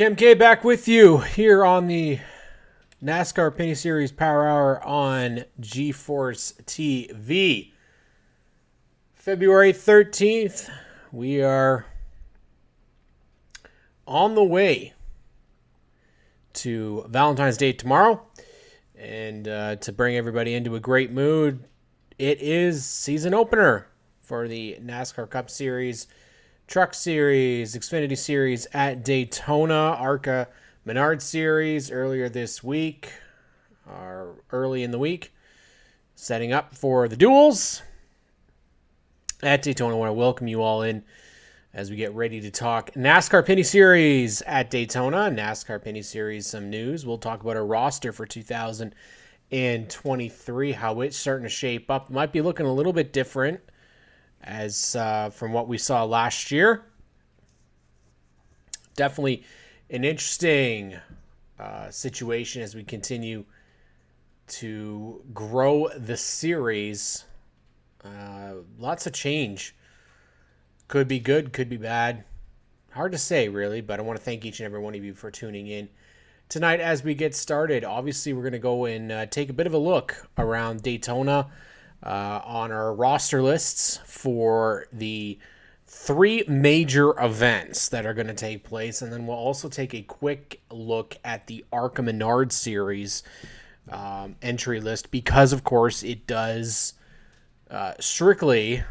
Kim K back with you here on the NASCAR Pinty Series Power Hour on GeForce TV. February 13th, we are on the way to Valentine's Day tomorrow. And to bring everybody into a great mood, it is season opener for the NASCAR Cup Series, Truck Series, Xfinity Series at Daytona, ARCA Menard Series earlier this week, or early in the week, setting up for the duels at Daytona. I want to welcome you all in as we get ready to talk NASCAR Pinty Series at Daytona. NASCAR Pinty Series, some news. We'll talk about our roster for 2023, how it's starting to shape up. Might be looking a little bit different as from what we saw last year. Definitely an interesting situation as we continue to grow the series. Lots of change. Could be good, could be bad. Hard to say, really, but I want to thank each and every one of you for tuning in tonight as we get started. Obviously, we're going to go and take a bit of a look around Daytona on our roster lists for the 3 major events that are going to take place. And then we'll also take a quick look at the ARCA Menard Series entry list because, of course, it does strictly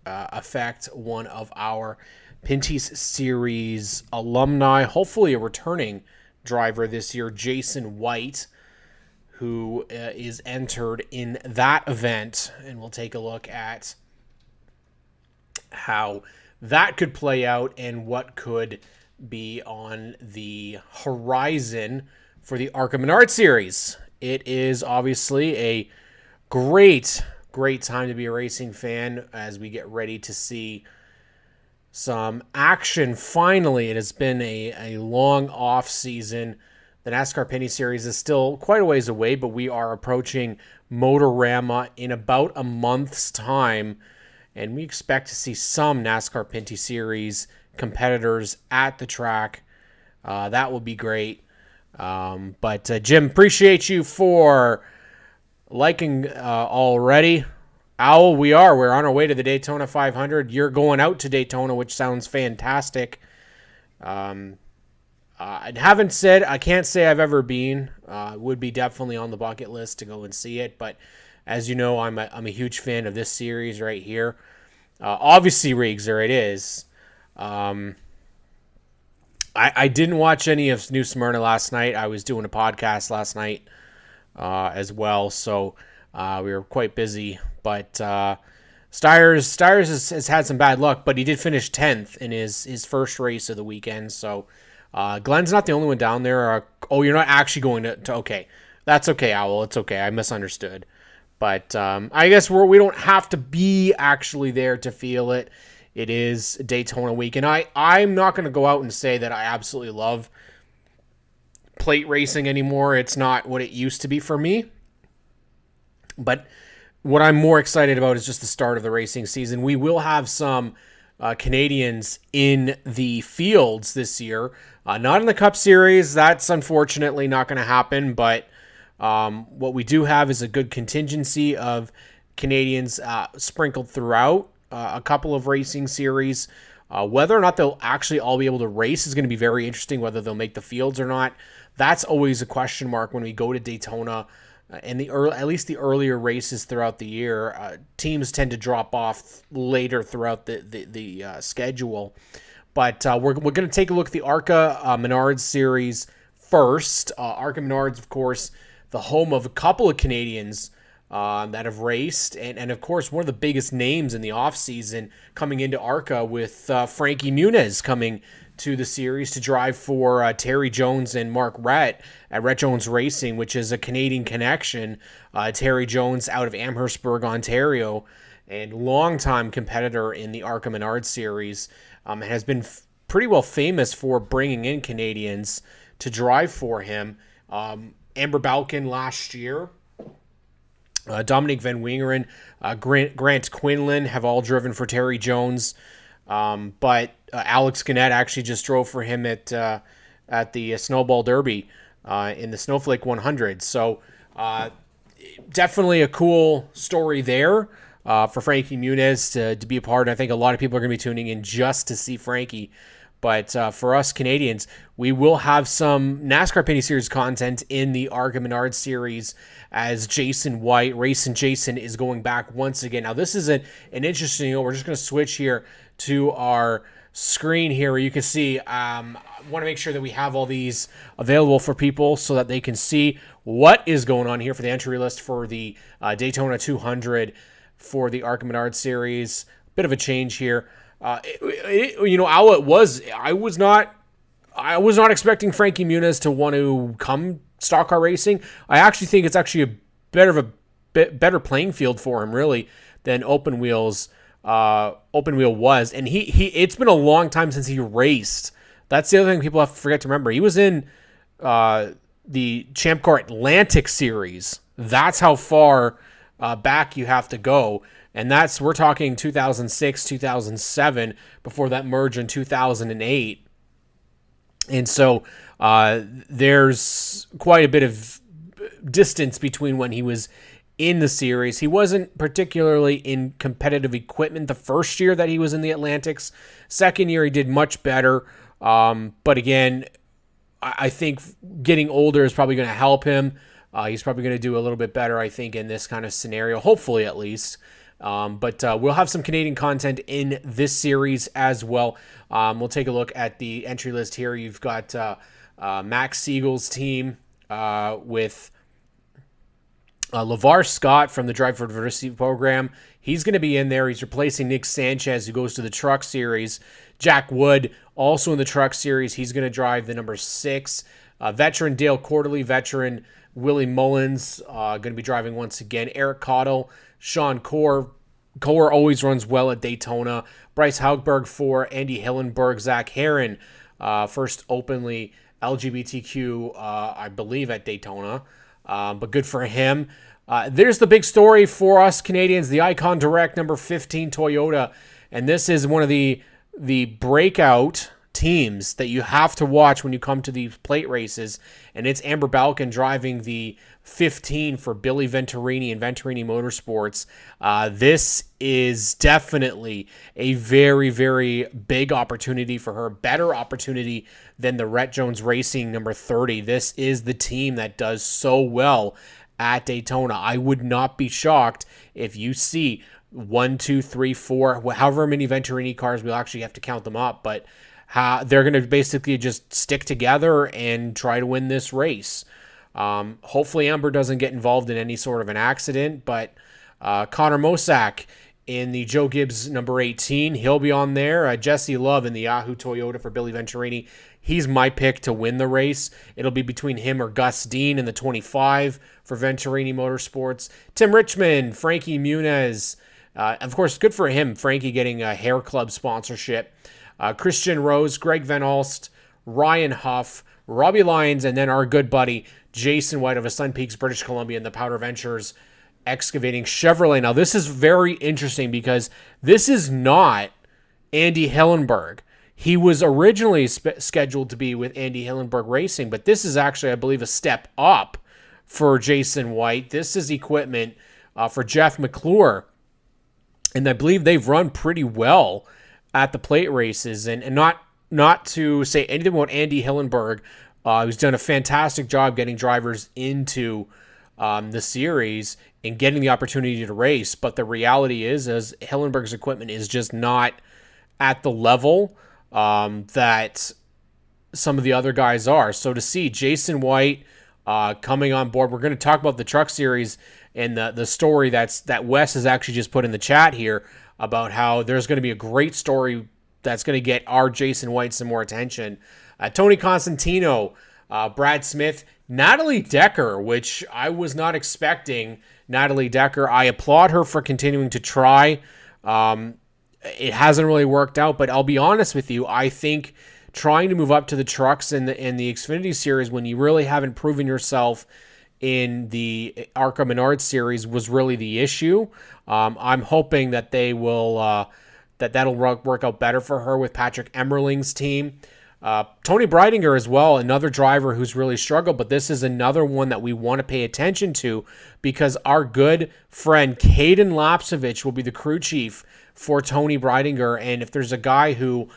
affect one of our Pinty's Series alumni, hopefully a returning driver this year, Jason White, who is entered in that event. And we'll take a look at how that could play out and what could be on the horizon for the ARCA Menard Series. It is obviously a great time to be a racing fan as we get ready to see some action. Finally, it has been a long off season. The NASCAR Pinty Series is still quite a ways away, but we are approaching Motorama in about a month's time, and we expect to see some NASCAR Pinty Series competitors at the track. That will be great. But Jim, appreciate you for liking already. Owl, we're on our way to the Daytona 500. You're going out to Daytona, which sounds fantastic. I haven't said, I can't say I've ever been. Would be definitely on the bucket list to go and see it. But as you know, I'm a huge fan of this series right here. Obviously, Riggs, there it is. I didn't watch any of New Smyrna last night. I was doing a podcast last night as well, so we were quite busy. But Stires has had some bad luck, but he did finish 10th in his first race of the weekend. So Glenn's not the only one down there. You're not actually going to okay. That's okay, Owl. It's okay. I misunderstood. But I guess we don't have to be actually there to feel it. It is Daytona week. And I'm not going to go out and say that I absolutely love plate racing anymore. It's not what it used to be for me. But what I'm more excited about is just the start of the racing season. We will have some Canadians in the fields this year. Not in the Cup Series. That's unfortunately not going to happen. But what we do have is a good contingency of Canadians sprinkled throughout a couple of racing series. Whether or not they'll actually all be able to race is going to be very interesting, whether they'll make the fields or not. That's always a question mark when we go to Daytona. And at least the earlier races throughout the year, teams tend to drop off later throughout the schedule. But we're going to take a look at the ARCA Menards Series first. ARCA Menards, of course, the home of a couple of Canadians that have raced. And of course, one of the biggest names in the offseason coming into ARCA with Frankie Muniz coming to the series to drive for Terry Jones and Mark Rett at Rett Jones Racing, which is a Canadian connection. Terry Jones out of Amherstburg, Ontario, and longtime competitor in the ARCA Menard Series, has been pretty well famous for bringing in Canadians to drive for him. Amber Balkin last year, Dominic Van Wingeren, Grant Quinlan have all driven for Terry Jones. But Alex Gannett actually just drove for him at the Snowball Derby in the Snowflake 100. So definitely a cool story there for Frankie Muniz to be a part. I think a lot of people are going to be tuning in just to see Frankie. But for us Canadians, we will have some NASCAR Pinty Series content in the ARCA Menard Series as Jason White, Racing Jason, is going back once again. Now, this is an interesting, we're just going to switch here to our screen here where you can see, I want to make sure that we have all these available for people so that they can see what is going on here for the entry list for the Daytona 200 for the ARCA Menard Series. Bit of a change here. How it was, I was not expecting Frankie Muniz to want to come stock car racing. I actually think it's actually a better playing field for him, really, than open wheel was. And he it's been a long time since he raced. That's the other thing people have to forget to remember. He was in the Champ Car Atlantic Series. That's how far back you have to go. And we're talking 2006, 2007, before that merge in 2008. And so there's quite a bit of distance between when he was in the series. He wasn't particularly in competitive equipment the first year that he was in the Atlantics. Second year, he did much better. But again, I think getting older is probably going to help him. He's probably going to do a little bit better, I think, in this kind of scenario, hopefully at least. But we'll have some Canadian content in this series as well. We'll take a look at the entry list here. You've got Max Siegel's team with LeVar Scott from the Drive for Diversity program. He's going to be in there. He's replacing Nick Sanchez, who goes to the Truck Series. Jack Wood, also in the Truck Series. He's going to drive the number 6. Veteran Dale Quarterly, veteran Willie Mullins, going to be driving once again. Eric Cottle, Sean Core. Core always runs well at Daytona. Bryce Haugberg for Andy Hillenburg. Zach Herron, first openly LGBTQ, I believe, at Daytona. But good for him. There's the big story for us Canadians, the Icon Direct number 15 Toyota. And this is one of the breakout teams that you have to watch when you come to these plate races. And it's Amber Balkin driving the 15 for Billy Venturini and Venturini Motorsports. This is definitely a very, very big opportunity for her. Better opportunity than the Rhett Jones Racing number 30. This is the team that does so well at Daytona. I would not be shocked if you see 1, 2, 3, 4, however many Venturini cars, we'll actually have to count them up, but they're going to basically just stick together and try to win this race. Hopefully Amber doesn't get involved in any sort of an accident, but Connor Mosak in the Joe Gibbs number 18, he'll be on there. Jesse Love in the Yahoo Toyota for Billy Venturini. He's my pick to win the race. It'll be between him or Gus Dean in the 25 for Venturini Motorsports. Tim Richmond, Frankie Muniz. Of course, good for him, Frankie getting a hair club sponsorship. Christian Rose, Greg Van Alst, Ryan Huff, Robbie Lyons, and then our good buddy Jason White of Sun Peaks, British Columbia, and the Powder Ventures Excavating Chevrolet. Now, this is very interesting because this is not Andy Hillenburg. He was originally scheduled to be with Andy Hillenburg Racing, but this is actually, I believe, a step up for Jason White. This is equipment for Jeff McClure, and I believe they've run pretty well at the plate races. And not to say anything about Andy Hillenburg, who's done a fantastic job getting drivers into the series and getting the opportunity to race. But the reality is Hillenburg's equipment is just not at the level that some of the other guys are. So to see Jason White coming on board, we're going to talk about the Truck Series and the story that Wes has actually just put in the chat here about how there's going to be a great story that's going to get our Jason White some more attention. Tony Constantino, Brad Smith, Natalie Decker, which I was not expecting. Natalie Decker, I applaud her for continuing to try. It hasn't really worked out, but I'll be honest with you. I think trying to move up to the trucks in the Xfinity Series when you really haven't proven yourself in the ARCA Menards Series was really the issue. I'm hoping that they will that'll work out better for her with Patrick Emmerling's team. Tony Breidinger as well, another driver who's really struggled, but this is another one that we want to pay attention to because our good friend Caden Lapsevich will be the crew chief for Tony Breidinger, and if there's a guy who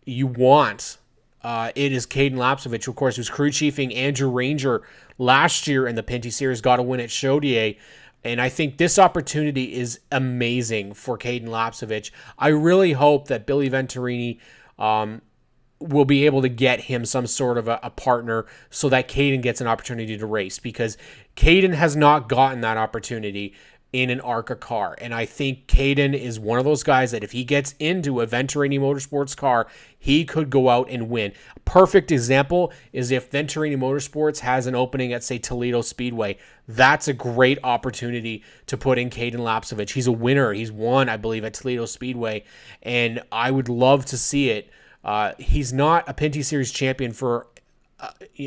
you want, it is Caden Lapsevich, of course, who's crew chiefing Andrew Ranger last year in the Pinty Series, got a win at Chaudier. And I think this opportunity is amazing for Caden Lapsevich. I really hope that Billy Venturini will be able to get him some sort of a partner so that Caden gets an opportunity to race, because Caden has not gotten that opportunity in an ARCA car. And I think Caden is one of those guys that if he gets into a Venturini Motorsports car, he could go out and win. A perfect example is if Venturini Motorsports has an opening at, say, Toledo Speedway. That's a great opportunity to put in Caden Lapsevich. He's a winner. He's won, I believe, at Toledo Speedway, and I would love to see it. He's not a Pinty Series champion for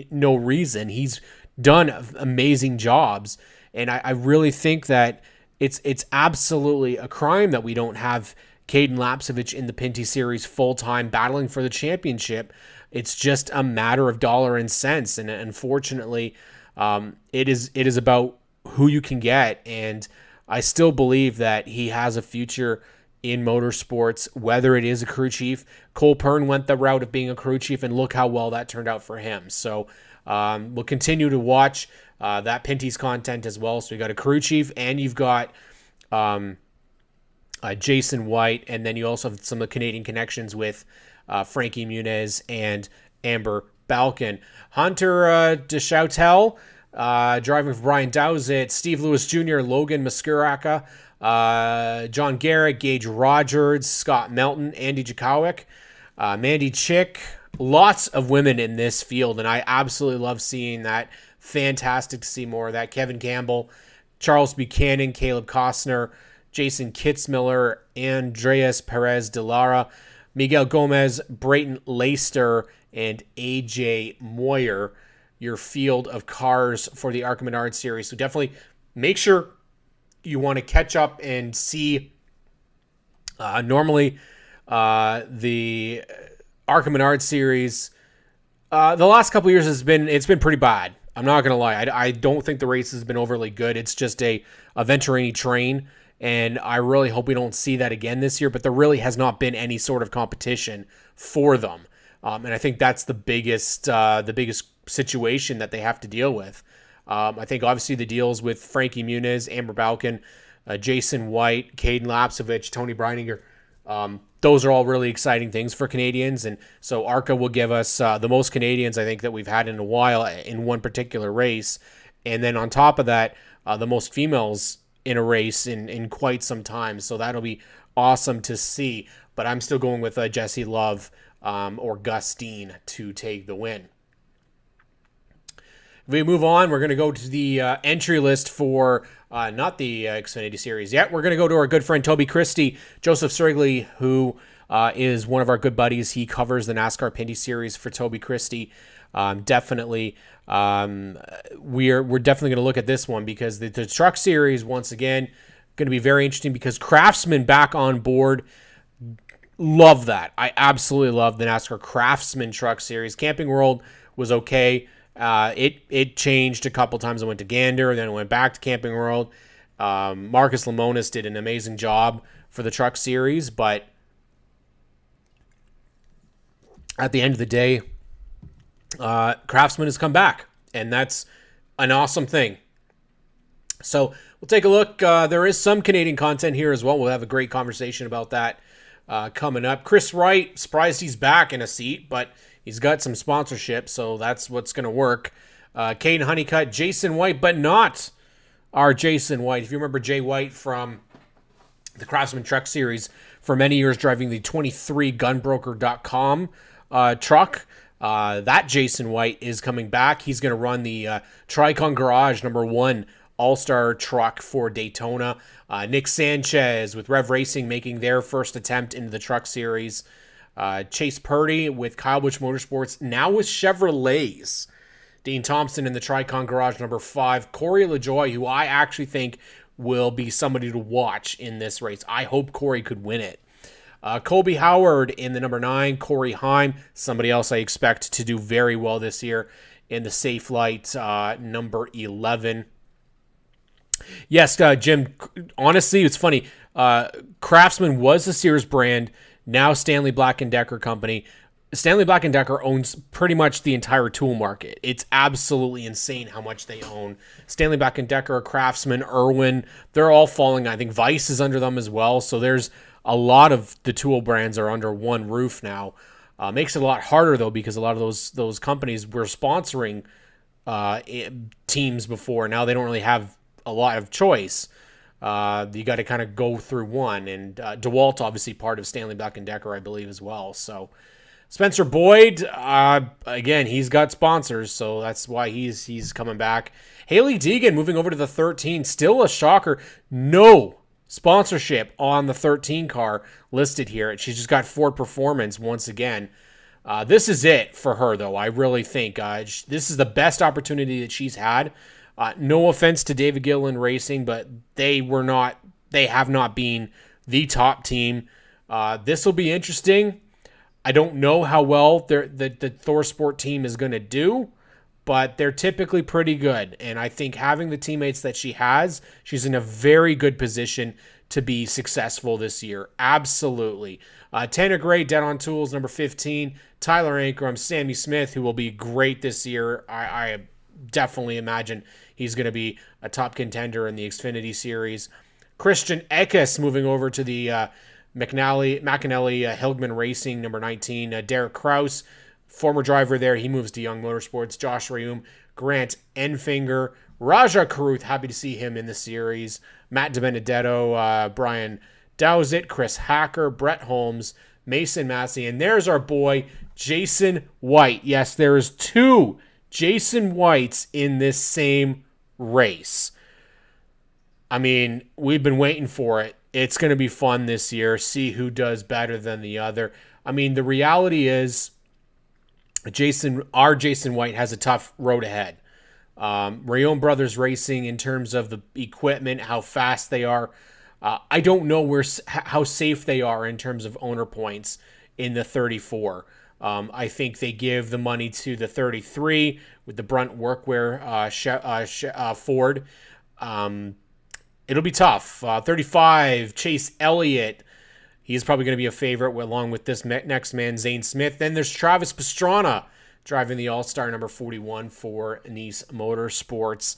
no reason. He's done amazing jobs, and I really think that it's absolutely a crime that we don't have Caden Lapsevich in the Pinty Series full-time battling for the championship. It's just a matter of dollar and cents. And unfortunately, it is about who you can get. And I still believe that he has a future in motorsports, whether it is a crew chief. Cole Pearn went the route of being a crew chief, and look how well that turned out for him. So we'll continue to watch that Pinty's content as well. So you got a crew chief, and you've got Jason White, and then you also have some of the Canadian connections with Frankie Muniz and Amber Balcaen. Hunter Deschautel, driving for Brian Dowsett, Steve Lewis Jr., Logan Maskuraka, John Garrett, Gage Rogers, Scott Melton, Andy Jakowick, Mandy Chick. Lots of women in this field, and I absolutely love seeing that. Fantastic to see more of that. Kevin Campbell, Charles Buchanan, Caleb Costner, Jason Kitzmiller, Andreas Perez de Lara, Miguel Gomez, Brayton Leister, and AJ Moyer, your field of cars for the ARCA Menard Series. So definitely make sure you want to catch up and see. Normally, the ARCA Menard Series, the last couple of years it's been pretty bad. I'm not gonna lie. I don't think the race has been overly good. It's just a Venturini train, and I really hope we don't see that again this year. But there really has not been any sort of competition for them, and I think that's the biggest situation that they have to deal with. I think obviously the deals with Frankie Muniz, Amber Balcaen, Jason White, Caden Lapsovich, Tony Breininger, those are all really exciting things for Canadians. And so ARCA will give us the most Canadians, I think, that we've had in a while in one particular race. And then on top of that, the most females in a race in quite some time. So that'll be awesome to see. But I'm still going with Jesse Love or Gus Dean to take the win. If we move on, we're going to go to the entry list for not the Xfinity Series yet. We're going to go to our good friend Toby Christie, Joseph Strigley, who is one of our good buddies. He covers the NASCAR Pinty Series for Toby Christie. Definitely, we're definitely going to look at this one because the Truck Series, once again, going to be very interesting because Craftsman back on board. Love that. I absolutely love the NASCAR Craftsman Truck Series. Camping World was okay. It changed a couple times. I went to Gander, then I went back to Camping World. Marcus Lemonis did an amazing job for the Truck Series, but at the end of the day, Craftsman has come back, and that's an awesome thing. So we'll take a look. There is some Canadian content here as well. We'll have a great conversation about that coming up. Chris Wright, surprised he's back in a seat, but he's got some sponsorship, so that's what's going to work. Caden Honeycutt, Jason White, but not our Jason White. If you remember Jay White from the Craftsman Truck Series, for many years driving the 23gunbroker.com truck, that Jason White is coming back. He's going to run the Tricon Garage #1 All-Star truck for Daytona. Nick Sanchez with Rev Racing making their first attempt into the Truck Series. Chase Purdy with Kyle Busch Motorsports, now with Chevrolets. Dean Thompson in the Tricon Garage #5. Corey LaJoie, who I actually think will be somebody to watch in this race. I hope Corey could win it. Colby Howard in the #9. Corey Heim, somebody else I expect to do very well this year in the Safe Light #11. Yes, Jim, honestly, it's funny. Craftsman was the Sears brand. Now Stanley Black & Decker company. Stanley Black & Decker owns pretty much the entire tool market. It's absolutely insane how much they own. Stanley Black & Decker, Craftsman, Irwin, they're all falling. I think Vice is under them as well. So there's a lot of the tool brands are under one roof now. Makes it a lot harder, though, because a lot of those companies were sponsoring teams before. Now they don't really have a lot of choice. You got to kind of go through one, and DeWalt obviously part of Stanley Black & Decker, I believe, as well. So Spencer Boyd, again, he's got sponsors, so that's why he's coming back. Haley Deegan moving over to the 13, still a shocker. No sponsorship on the 13 car listed here. She's just got Ford Performance once again. This is it for her, though. I really think this is the best opportunity that she's had. No offense to David Gilliland Racing, but they have not been the top team. This will be interesting. I don't know how well the Thor Sport team is going to do, but they're typically pretty good. And I think having the teammates that she has, she's in a very good position to be successful this year. Absolutely. Tanner Gray, Dead on Tools, number 15. Tyler Ankrum, Sammy Smith, who will be great this year. I definitely imagine he's going to be a top contender in the Xfinity Series. Christian Eckes moving over to the McAnally Hillman Racing, number 19. Derek Kraus, former driver there. He moves to Young Motorsports. Josh Reum, Grant Enfinger, Raja Karuth, happy to see him in the series. Matt DiBenedetto, Brian Dowsett, Chris Hacker, Brett Holmes, Mason Massey, and there's our boy, Jason White. Yes, there is 2 Jason Whites in this same race. I mean, we've been waiting for it. It's going to be fun this year. See who does better than the other. I mean, the reality is Jason White has a tough road ahead. Rayone Brothers Racing, in terms of the equipment, how fast they are, I don't know how safe they are in terms of owner points in the 34. I think they give the money to the 33 with the Brunt Workwear Ford. It'll be tough. 35, Chase Elliott. He's probably going to be a favorite along with this next man, Zane Smith. Then there's Travis Pastrana driving the All-Star number 41 for Nice Motorsports.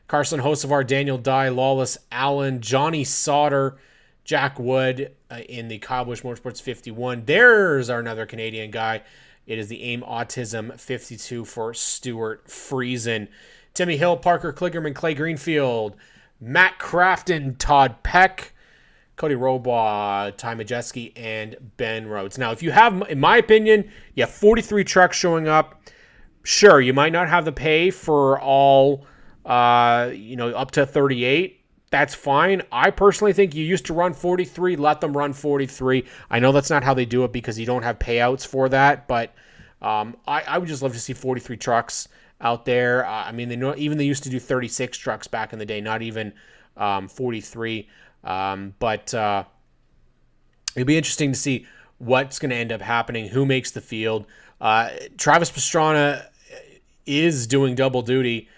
Carson Hocevar, Daniel Dye, Lawless Allen, Johnny Sauter, Jack Wood in the Kyle Busch Motorsports 51. There's our another Canadian guy. It is the AIM Autism 52 for Stuart Friesen. Timmy Hill, Parker Kligerman, Clay Greenfield, Matt Crafton, Todd Peck, Cody Robois, Ty Majeski, and Ben Rhodes. Now, if you have, in my opinion, you have 43 trucks showing up. Sure, you might not have the pay for all, up to 38. That's fine. I personally think you used to run 43. Let them run 43. I know that's not how they do it because you don't have payouts for that, but I would just love to see 43 trucks out there. They used to do 36 trucks back in the day, not even 43. But it'll be interesting to see what's going to end up happening, who makes the field. Travis Pastrana is doing double duty,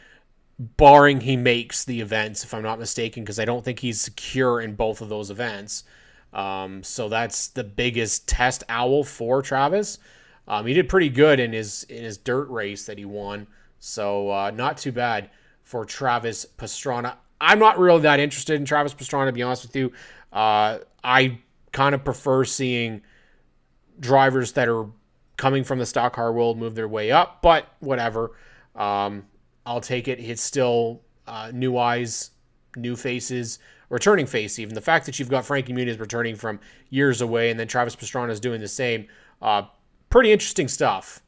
barring he makes the events, if I'm not mistaken, because I don't think he's secure in both of those events. So that's the biggest test owl for Travis. He did pretty good in his dirt race that he won. So not too bad for Travis Pastrana. I'm not really that interested in Travis Pastrana, to be honest with you. I kind of prefer seeing drivers that are coming from the stock car world move their way up, but whatever. I'll take it. It's still new eyes, new faces, returning face even. The fact that you've got Frankie Muniz returning from years away and then Travis Pastrana is doing the same, pretty interesting stuff.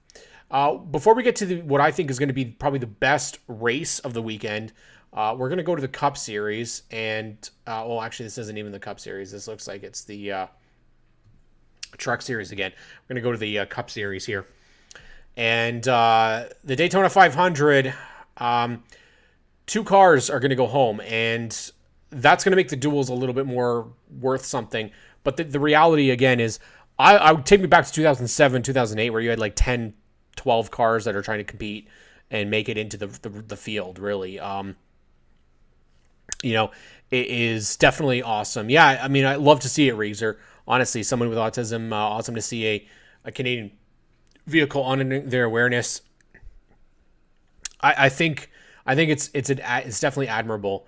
Before we get to what I think is going to be probably the best race of the weekend, we're going to go to the Cup Series. And, actually, this isn't even the Cup Series. This looks like it's the Truck Series again. We're going to go to the Cup Series here. And the Daytona 500, 2 cars are going to go home. And that's going to make the duels a little bit more worth something. But the reality, again, is I would take me back to 2007, 2008, where you had like 10, 12 cars that are trying to compete and make it into the field, really. It is definitely awesome. Yeah, I mean, I love to see it, Reeser. Honestly, someone with autism, awesome to see a Canadian vehicle on their awareness. I think it's definitely admirable.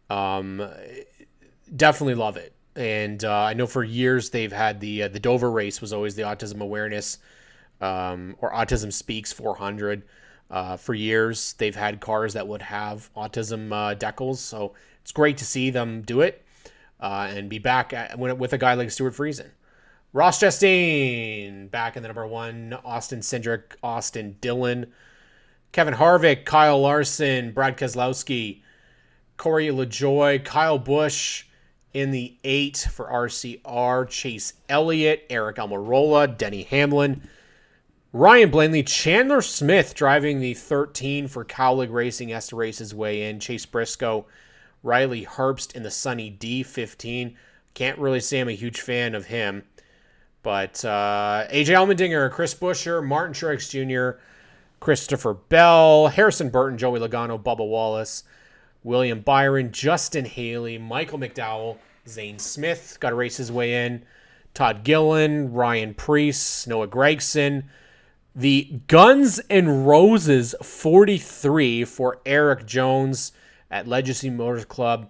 Definitely love it. And I know for years they've had the Dover race was always the autism awareness or Autism Speaks 400. For years they've had cars that would have autism decals, so it's great to see them do it and be back with a guy like Stuart Friesen. Ross Chastain back in the number 1, Austin Cindric, Austin Dillon, Kevin Harvick, Kyle Larson, Brad Keselowski, Corey LaJoie, Kyle Busch in the 8 for RCR, Chase Elliott, Eric Almirola, Denny Hamlin, Ryan Blaney, Chandler Smith driving the 13 for Cowlick Racing, has to race his way in, Chase Briscoe, Riley Herbst in the Sunny D15. Can't really say I'm a huge fan of him. But AJ Allmendinger, Chris Buescher, Martin Truex Jr., Christopher Bell, Harrison Burton, Joey Logano, Bubba Wallace, William Byron, Justin Haley, Michael McDowell, Zane Smith got to race his way in, Todd Gillen, Ryan Preece, Noah Gragson. The Guns N' Roses 43 for Eric Jones at Legacy Motors Club.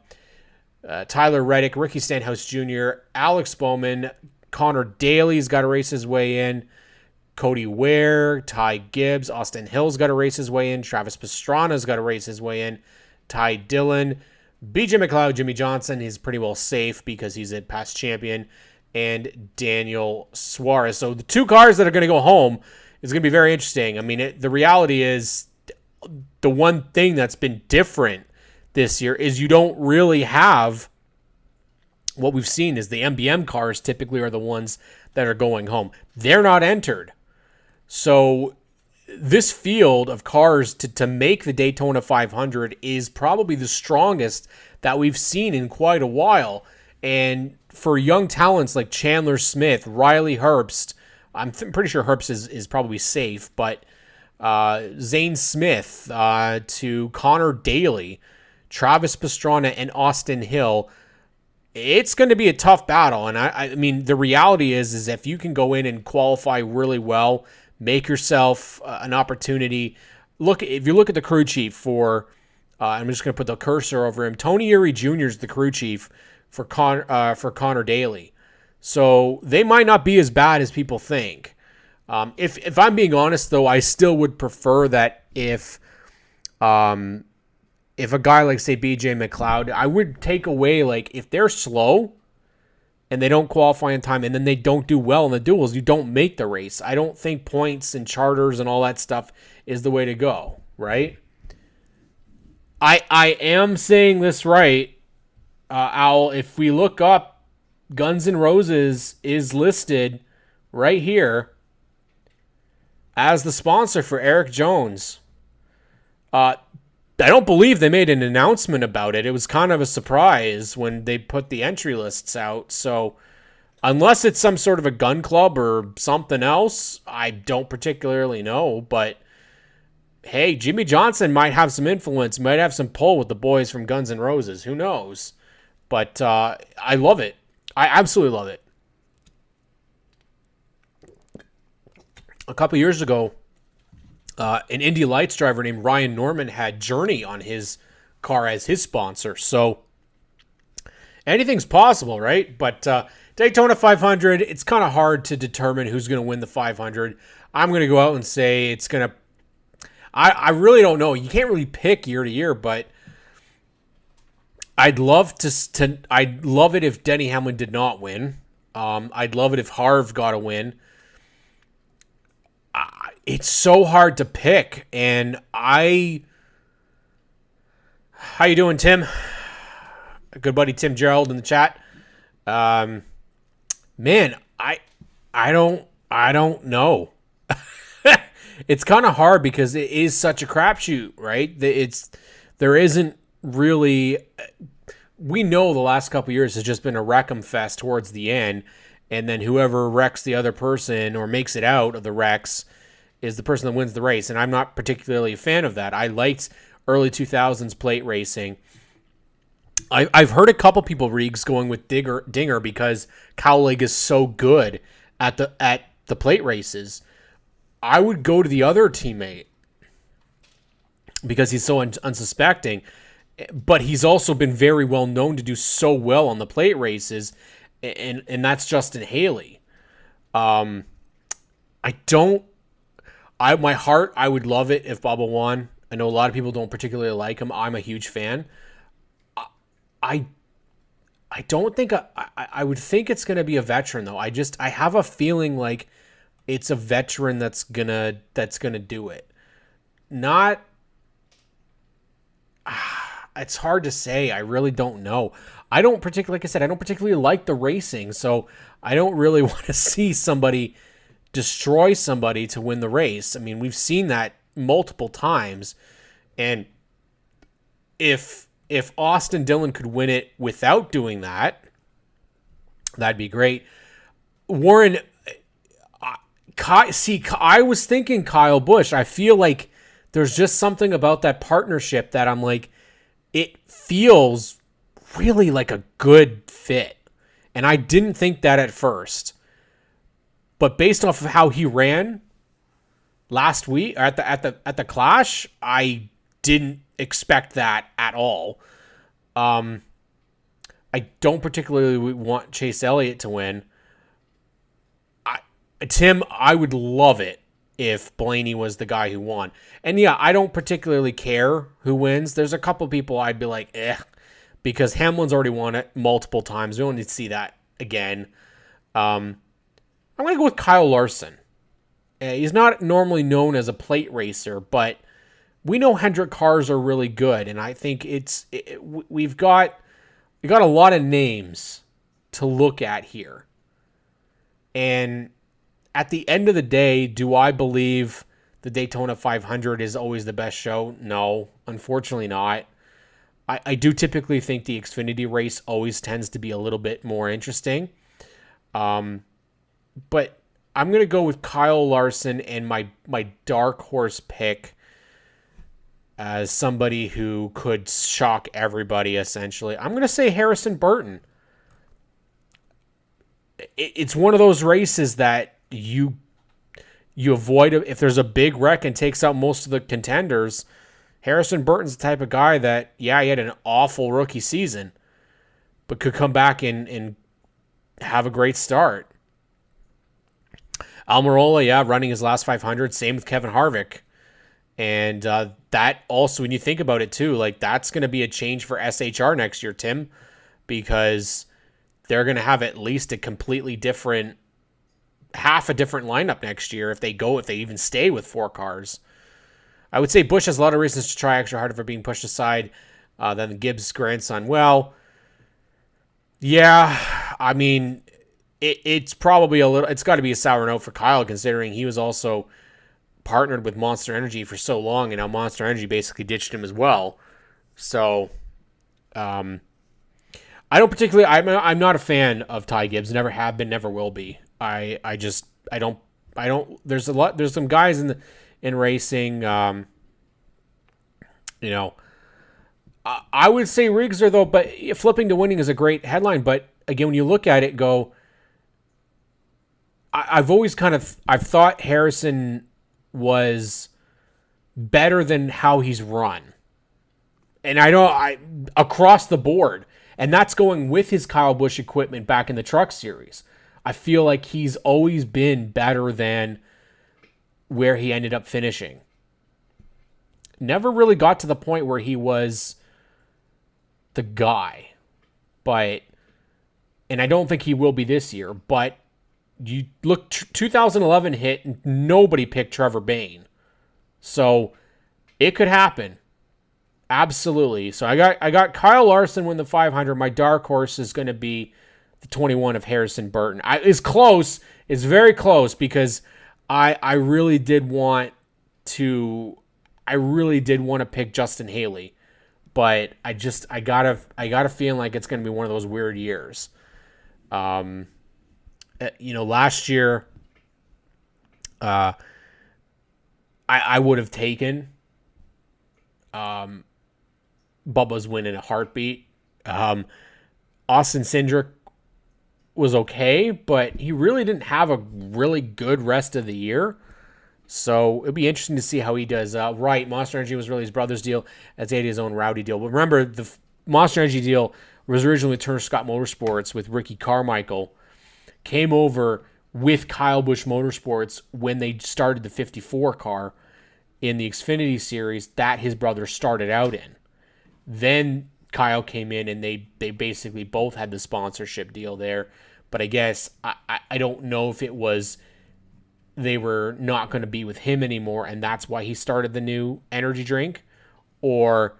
Tyler Reddick, Ricky Stenhouse Jr., Alex Bowman, Connor Daly's got to race his way in. Cody Ware, Ty Gibbs, Austin Hill's got to race his way in. Travis Pastrana's got to race his way in. Ty Dillon, BJ McLeod, Jimmy Johnson, he's pretty well safe because he's a past champion. And Daniel Suarez. So the 2 cars that are going to go home is going to be very interesting. I mean, the reality is the one thing that's been different this year is you don't really have what we've seen is the MBM cars typically are the ones that are going home. They're not entered. So this field of cars to make the Daytona 500 is probably the strongest that we've seen in quite a while. And for young talents like Chandler Smith, Riley Herbst, I'm pretty sure Herbst is probably safe, but Zane Smith to Connor Daly, Travis Pastrana, and Austin Hill, it's going to be a tough battle. And I mean, the reality is if you can go in and qualify really well, make yourself an opportunity. If you look at the crew chief for, I'm just going to put the cursor over him. Tony Erie Jr. is the crew chief for Connor Daly. So they might not be as bad as people think. If I'm being honest, though, I still would prefer that if a guy like, say, BJ McLeod, I would take away, like, if they're slow and they don't qualify in time and then they don't do well in the duels, you don't make the race. I don't think points and charters and all that stuff is the way to go, right? I am saying this right, Owl. If we look up, Guns N' Roses is listed right here as the sponsor for Eric Jones. I don't believe they made an announcement about it. It was kind of a surprise when they put the entry lists out. So unless it's some sort of a gun club or something else, I don't particularly know. But hey, Jimmy Johnson might have some influence, might have some pull with the boys from Guns N' Roses. Who knows? But I love it. I absolutely love it. A couple years ago, an Indy Lights driver named Ryan Norman had Journey on his car as his sponsor. So anything's possible, right? But Daytona 500, it's kind of hard to determine who's going to win the 500. I'm going to go out and say it's going to... I really don't know. You can't really pick year to year, but I'd love I'd love it if Denny Hamlin did not win. I'd love it if Harv got a win. It's so hard to pick, and how you doing, Tim? Good buddy Tim Gerald in the chat. Man, I don't know. It's kind of hard because it is such a crapshoot, right? There isn't really. We know the last couple of years has just been a wreck-em fest towards the end, and then whoever wrecks the other person or makes it out of the wrecks is the person that wins the race, and I'm not particularly a fan of that. I liked early 2000s plate racing. I've heard a couple people, Reegs, going with Dinger because Cowlig is so good at the plate races. I would go to the other teammate because he's so unsuspecting, but he's also been very well known to do so well on the plate races, and that's Justin Haley. My heart, I would love it if Bubba won. I know a lot of people don't particularly like him. I'm a huge fan. I don't think I would think it's going to be a veteran though. I have a feeling like it's a veteran that's gonna do it. Not. It's hard to say. I really don't know. I don't particularly like the racing, so I don't really want to see somebody destroy somebody to win the race. I mean, we've seen that multiple times, and if Austin Dillon could win it without doing that, that'd be great. Warren, I was thinking Kyle Busch. I feel like there's just something about that partnership that I'm like, it feels really like a good fit. And I didn't think that at first. But based off of how he ran last week at the Clash, I didn't expect that at all. I don't particularly want Chase Elliott to win. Tim, I would love it if Blaney was the guy who won. And yeah, I don't particularly care who wins. There's a couple people I'd be like, because Hamlin's already won it multiple times. We don't need to see that again. I'm going to go with Kyle Larson. He's not normally known as a plate racer, but we know Hendrick cars are really good, and I think we've got a lot of names to look at here. And at the end of the day, do I believe the Daytona 500 is always the best show? No, unfortunately not. I do typically think the Xfinity race always tends to be a little bit more interesting. But I'm going to go with Kyle Larson and my dark horse pick as somebody who could shock everybody, essentially. I'm going to say Harrison Burton. It's one of those races that you avoid. If there's a big wreck and takes out most of the contenders, Harrison Burton's the type of guy that, he had an awful rookie season, but could come back and have a great start. Almirola, running his last 500. Same with Kevin Harvick. And that also, when you think about it too, like that's going to be a change for SHR next year, Tim, because they're going to have at least a completely different, half a different lineup next year if they even stay with 4 cars. I would say Busch has a lot of reasons to try extra harder for being pushed aside than the Gibbs grandson. Well, yeah, I mean, it's probably it's got to be a sour note for Kyle, considering he was also partnered with Monster Energy for so long, and now Monster Energy basically ditched him as well. So, I don't particularly. I'm not a fan of Ty Gibbs. Never have been. Never will be. I don't. There's some guys in racing. I would say Riegser though, but flipping to winning is a great headline. But again, when you look at it, I've thought Harrison was better than how he's run. And across the board, and that's going with his Kyle Busch equipment back in the Truck Series. I feel like he's always been better than where he ended up finishing. Never really got to the point where he was the guy. And I don't think he will be this year, but you look, 2011 hit and nobody picked Trevor Bayne. So it could happen. Absolutely. So I got Kyle Larson win the 500. My dark horse is going to be the 21 of Harrison Burton. It's close. It's very close because I really did want to pick Justin Haley, but I got a feeling like it's going to be one of those weird years. Last year, I would have taken Bubba's win in a heartbeat. Austin Cindric was okay, but he really didn't have a really good rest of the year. So it'd be interesting to see how he does. Monster Energy was really his brother's deal, as he had his own Rowdy deal. But remember, the Monster Energy deal was originally with Turner Scott Motorsports with Ricky Carmichael. Came over with Kyle Busch Motorsports when they started the 54 car in the Xfinity Series that his brother started out in. Then Kyle came in and they basically both had the sponsorship deal there. But I guess I don't know if it was they were not going to be with him anymore and that's why he started the new energy drink, or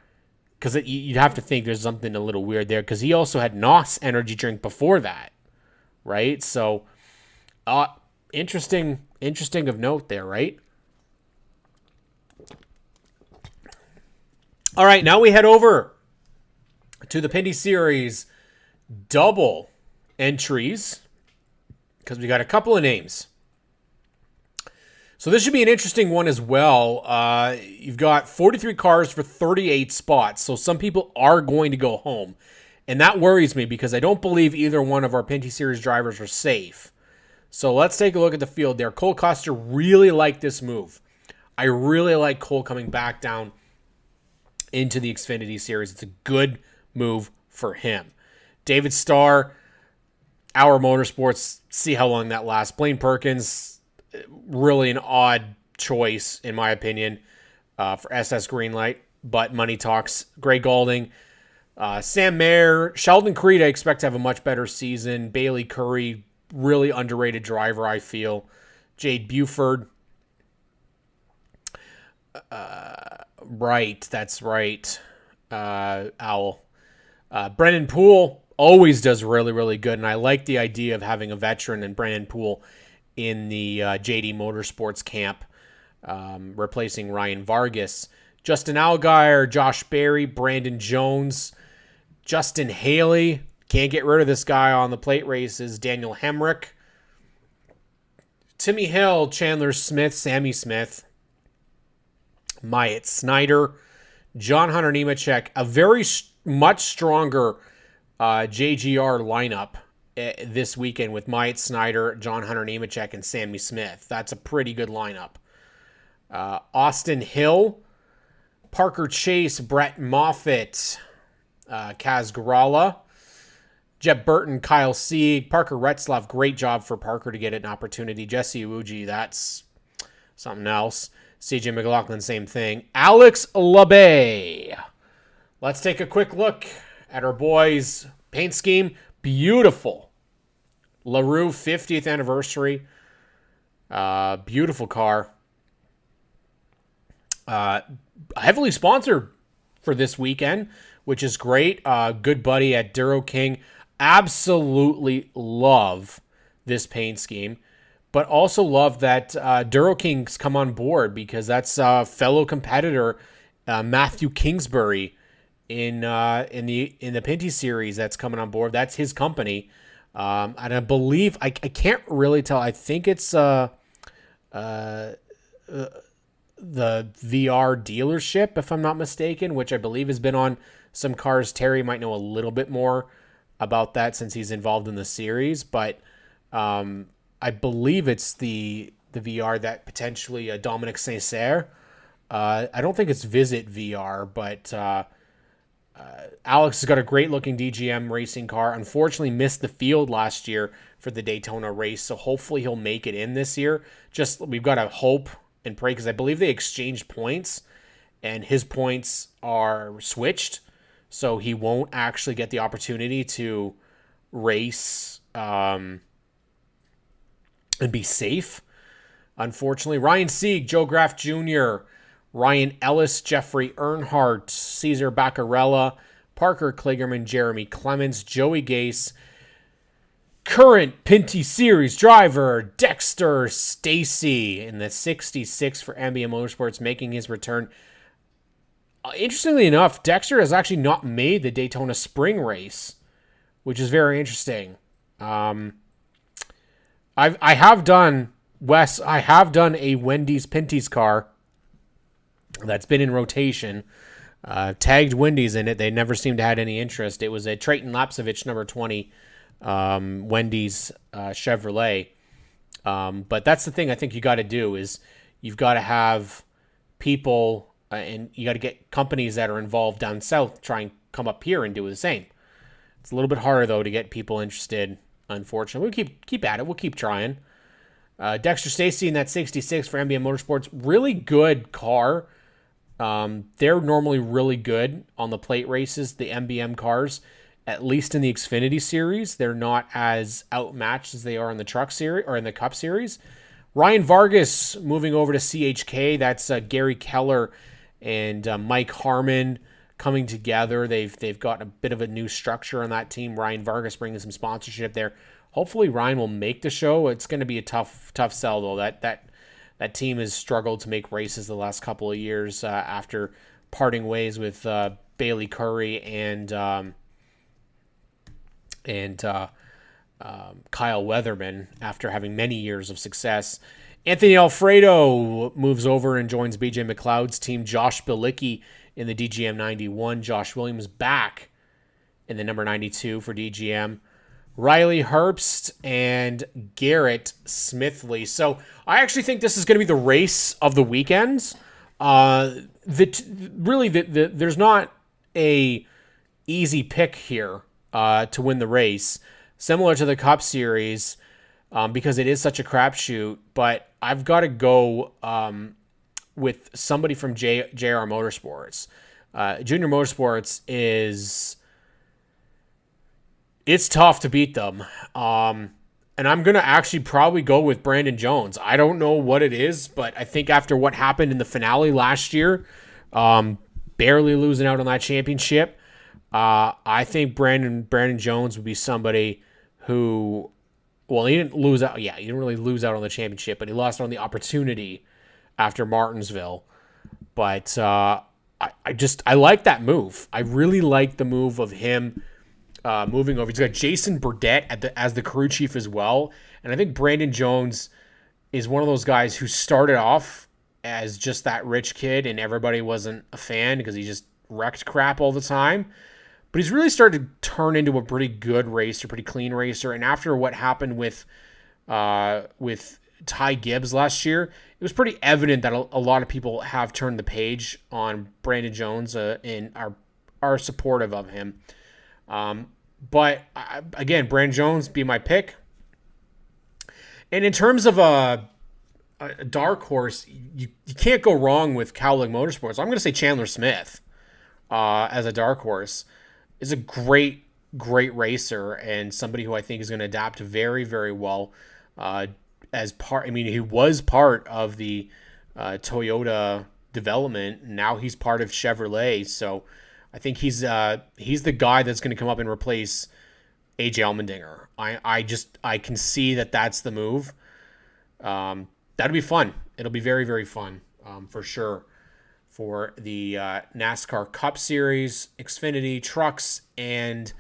because you'd have to think there's something a little weird there because he also had NOS energy drink before that, right? So interesting of note there, right? All right, now we head over to the Pinty Series double entries because we got a couple of names. So this should be an interesting one as well. You've got 43 cars for 38 spots. So some people are going to go home. And that worries me because I don't believe either one of our Pinty Series drivers are safe. So let's take a look at the field there. Cole Custer really liked this move. I really like Cole coming back down into the Xfinity Series. It's a good move for him. David Starr, Our Motorsports, see how long that lasts. Blaine Perkins, really an odd choice, in my opinion, for SS Greenlight, but money talks. Greg Gaulding, Sam Mayer, Sheldon Creed, I expect to have a much better season. Bailey Curry, really underrated driver, I feel. Jade Buford. Right, that's right. Owl. Brennan Poole always does really, really good, and I like the idea of having a veteran and Brennan Poole in the JD Motorsports camp, replacing Ryan Vargas. Justin Allgaier, Josh Berry, Brandon Jones, Justin Haley. Can't get rid of this guy on the plate races. Daniel Hemrick, Timmy Hill, Chandler Smith, Sammy Smith, Myatt Snyder, John Hunter Nemechek. A very much stronger JGR lineup this weekend with Myatt Snyder, John Hunter Nemechek, and Sammy Smith. That's a pretty good lineup. Austin Hill, Parker Chase, Brett Moffitt, Kaz Gralla, Jeb Burton, Kyle Sieg, Parker Retzlaff. Great job for Parker to get an opportunity. Jesse Uji, that's something else. CJ McLaughlin, same thing. Alex LeBay. Let's take a quick look at our boys' paint scheme. Beautiful. LaRue 50th anniversary. Beautiful car. Heavily sponsored for this weekend, which is great. Good buddy at Duro King. Absolutely love this paint scheme, but also love that Duro King's come on board because that's fellow competitor Matthew Kingsbury in the Pinty series that's coming on board. That's his company, and I believe I can't really tell. I think it's the VR dealership, if I'm not mistaken, which I believe has been on some cars. Terry might know a little bit more about that since he's involved in the series, but I believe it's the VR that potentially Dominic Saint-Cyr. I don't think it's Visit VR, but Alex has got a great looking DGM racing car. Unfortunately missed the field last year for the Daytona race, so hopefully he'll make it in this year. We've got to hope and pray because I believe they exchanged points and his points are switched, so he won't actually get the opportunity to race and be safe, unfortunately. Ryan Sieg, Joe Graff Jr., Ryan Ellis, Jeffrey Earnhardt, Cesar Baccarella, Parker Kligerman, Jeremy Clements, Joey Gase, current Pinty Series driver Dexter Stacy in the 66 for NBM Motorsports, making his return. Interestingly enough, Dexter has actually not made the Daytona Spring Race, which is very interesting. I have done a Wendy's Pinty's car that's been in rotation. Tagged Wendy's in it. They never seemed to have any interest. It was a Trayton Lapsevich number 20 Wendy's Chevrolet. But that's the thing I think you got to do is you've got to have people and you got to get companies that are involved down south try and come up here and do the same. It's a little bit harder, though, to get people interested, unfortunately. We'll keep at it. We'll keep trying. Dexter Stacy in that 66 for NBM Motorsports. Really good car. They're normally really good on the plate races, the NBM cars, at least in the Xfinity series. They're not as outmatched as they are in the truck series or in the Cup series. Ryan Vargas moving over to CHK. That's Gary Keller and Mike Harmon coming together. They've got a bit of a new structure on that team. Ryan Vargas bringing some sponsorship there. Hopefully Ryan will make the show. It's going to be a tough sell, though. That team has struggled to make races the last couple of years after parting ways with Bailey Curry and Kyle Weatherman after having many years of success Anthony Alfredo moves over and joins BJ McLeod's team. Josh Bilicki in the DGM 91. Josh Williams back in the number 92 for DGM. Riley Herbst and Garrett Smithley. So I actually think this is going to be the race of the weekends. There's not a easy pick here to win the race, similar to the Cup Series, because it is such a crapshoot. But I've got to go with somebody from JR Motorsports. Junior Motorsports it's tough to beat them. And I'm going to actually probably go with Brandon Jones. I don't know what it is, but I think after what happened in the finale last year, barely losing out on that championship, I think Brandon Jones would be somebody who, well, he didn't lose out. Yeah, he didn't really lose out on the championship, but he lost on the opportunity after Martinsville. But I like that move. I really like the move of him moving over. He's got Jason Burdett as the crew chief as well. And I think Brandon Jones is one of those guys who started off as just that rich kid and everybody wasn't a fan because he just wrecked crap all the time. But he's really started to turn into a pretty good racer, pretty clean racer. And after what happened with Ty Gibbs last year, it was pretty evident that a lot of people have turned the page on Brandon Jones and are supportive of him. But again, Brandon Jones be my pick. And in terms of a dark horse, you can't go wrong with Cowling Motorsports. I'm going to say Chandler Smith as a dark horse. Is a great racer and somebody who I think is going to adapt very, very well as part. I mean, he was part of the Toyota development. Now he's part of Chevrolet. So I think he's the guy that's going to come up and replace AJ Allmendinger. I can see that's the move. That'll be fun. It'll be very, very fun for sure for the NASCAR Cup Series, Xfinity, Trucks, and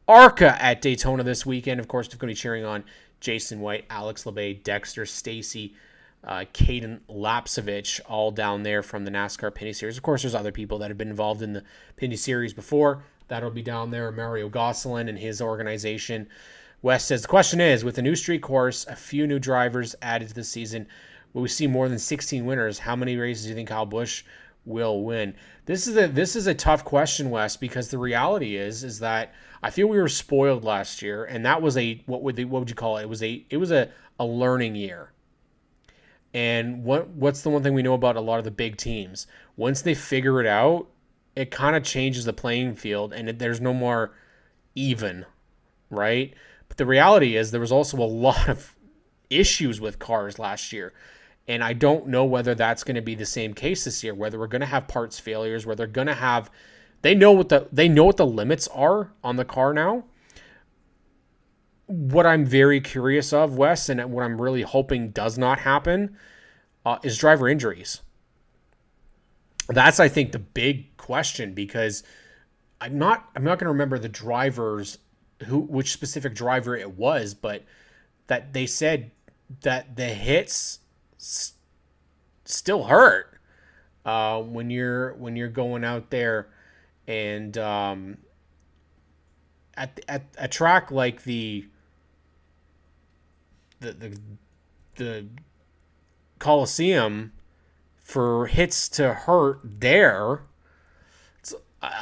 ARCA at Daytona this weekend. Of course, we're going to be cheering on Jason White, Alex LeBay, Dexter Stacy, Caden Lapsevich, all down there from the NASCAR Pinty Series. Of course, there's other people that have been involved in the Pinty Series before. That'll be down there. Mario Gosselin and his organization. West says, the question is, with a new street course, a few new drivers added to the season, will we see more than 16 winners? How many races do you think Kyle Busch will win? This is a tough question, Wes, because the reality is that I feel we were spoiled last year, and that was what would you call it? It was a learning year. And what's the one thing we know about a lot of the big teams? Once they figure it out, it kind of changes the playing field, and there's no more even, right? But the reality is there was also a lot of issues with cars last year. And I don't know whether that's going to be the same case this year, whether we're going to have parts failures, whether they're going to have they know what the limits are on the car now. What I'm very curious of, Wes, and what I'm really hoping does not happen is driver injuries. That's, I think, the big question, because I'm not going to remember the drivers which specific driver it was, but that they said that the hits still hurt when you're going out there and at a track like the Coliseum, for hits to hurt there,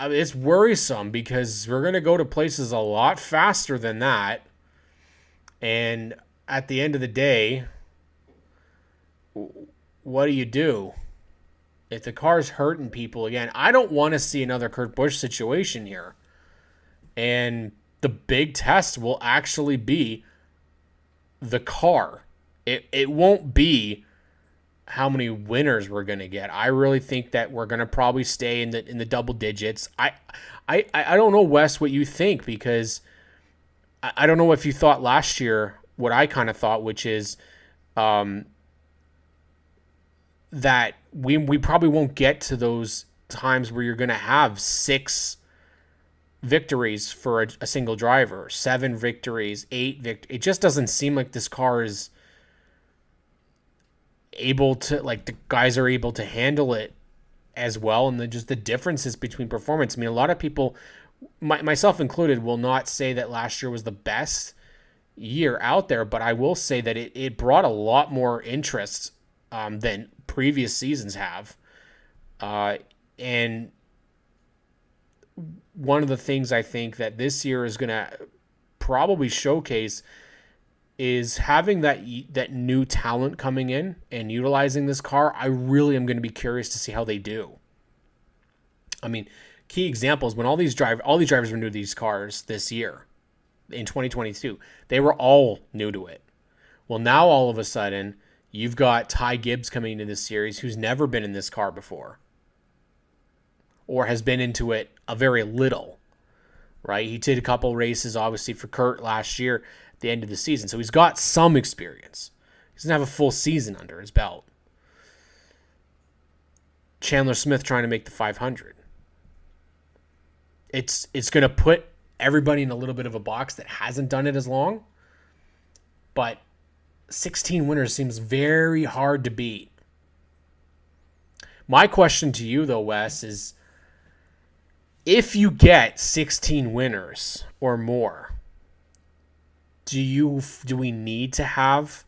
it's worrisome, because we're going to go to places a lot faster than that. And at the end of the day, what do? If the car's hurting people again, I don't want to see another Kurt Busch situation here. And the big test will actually be the car. It won't be how many winners we're going to get. I really think that we're going to probably stay in the double digits. I don't know, Wes, what you think, because I don't know if you thought last year what I kind of thought, which is that we probably won't get to those times where you're going to have 6 victories for a single driver, 7 victories, 8 victories. It just doesn't seem like this car is able to, like, the guys are able to handle it as well, and just the differences between performance. I mean, a lot of people, myself included, will not say that last year was the best year out there, but I will say that it brought a lot more interest than previous seasons have. And one of the things I think that this year is going to probably showcase is having that new talent coming in and utilizing this car. I really am going to be curious to see how they do. I mean, key examples, when all these drivers were new to these cars this year in 2022, they were all new to it. Well, now all of a sudden, you've got Ty Gibbs coming into this series who's never been in this car before or has been into it a very little, right? He did a couple races, obviously, for Kurt last year at the end of the season. So he's got some experience. He doesn't have a full season under his belt. Chandler Smith trying to make the 500. It's going to put everybody in a little bit of a box that hasn't done it as long, but 16 winners seems very hard to beat. My question to you, though, Wes, is if you get 16 winners or more, do we need to have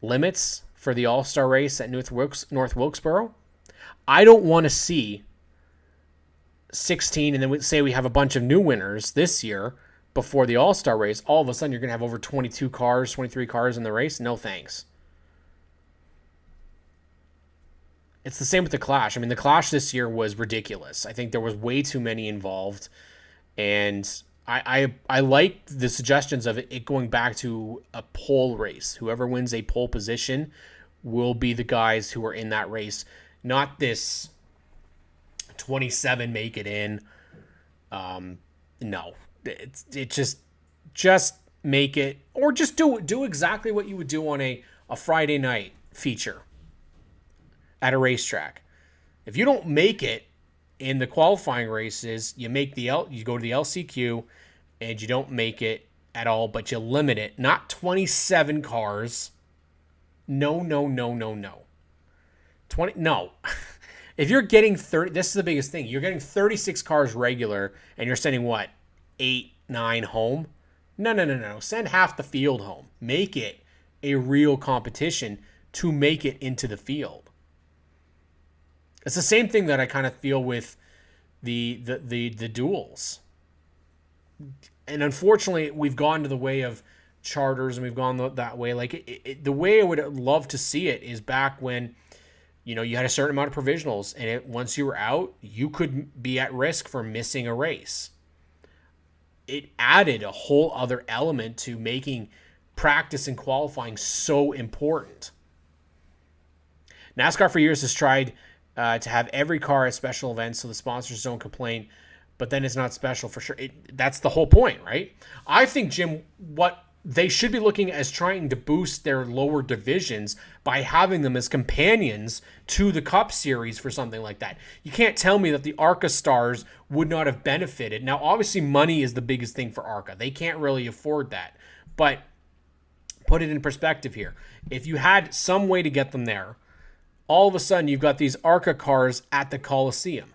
limits for the All-Star race at North Wilkesboro? I don't want to see 16 and then we say we have a bunch of new winners this year before the All-Star race. All of a sudden you're going to have over 22 cars, 23 cars in the race. No thanks. It's the same with the Clash. I mean, the Clash this year was ridiculous. I think there was way too many involved, and I like the suggestions of it going back to a pole race. Whoever wins a pole position will be the guys who are in that race, not this 27 make it in. No, it just make it, or just do exactly what you would do on a Friday night feature at a racetrack. If you don't make it in the qualifying races, you go to the LCQ and you don't make it at all, but you limit it. Not 27 cars. No. 20, no. If you're getting 30, this is the biggest thing. You're getting 36 cars regular and you're sending what? 8, 9 home? No. Send half the field home. Make it a real competition to make it into the field. It's the same thing that I kind of feel with the duels. And unfortunately, we've gone to the way of charters and we've gone that way. Like the way I would love to see it is back when, you had a certain amount of provisionals, and once you were out, you could be at risk for missing a race. It added a whole other element to making practice and qualifying so important. NASCAR for years has tried to have every car at special events so the sponsors don't complain, but then it's not special for sure. That's the whole point, right? I think, Jim, what they should be looking as trying to boost their lower divisions by having them as companions to the Cup Series for something like that. You can't tell me that the ARCA stars would not have benefited. Now, obviously, money is the biggest thing for ARCA. They can't really afford that. But put it in perspective here. If you had some way to get them there, all of a sudden you've got these ARCA cars at the Coliseum.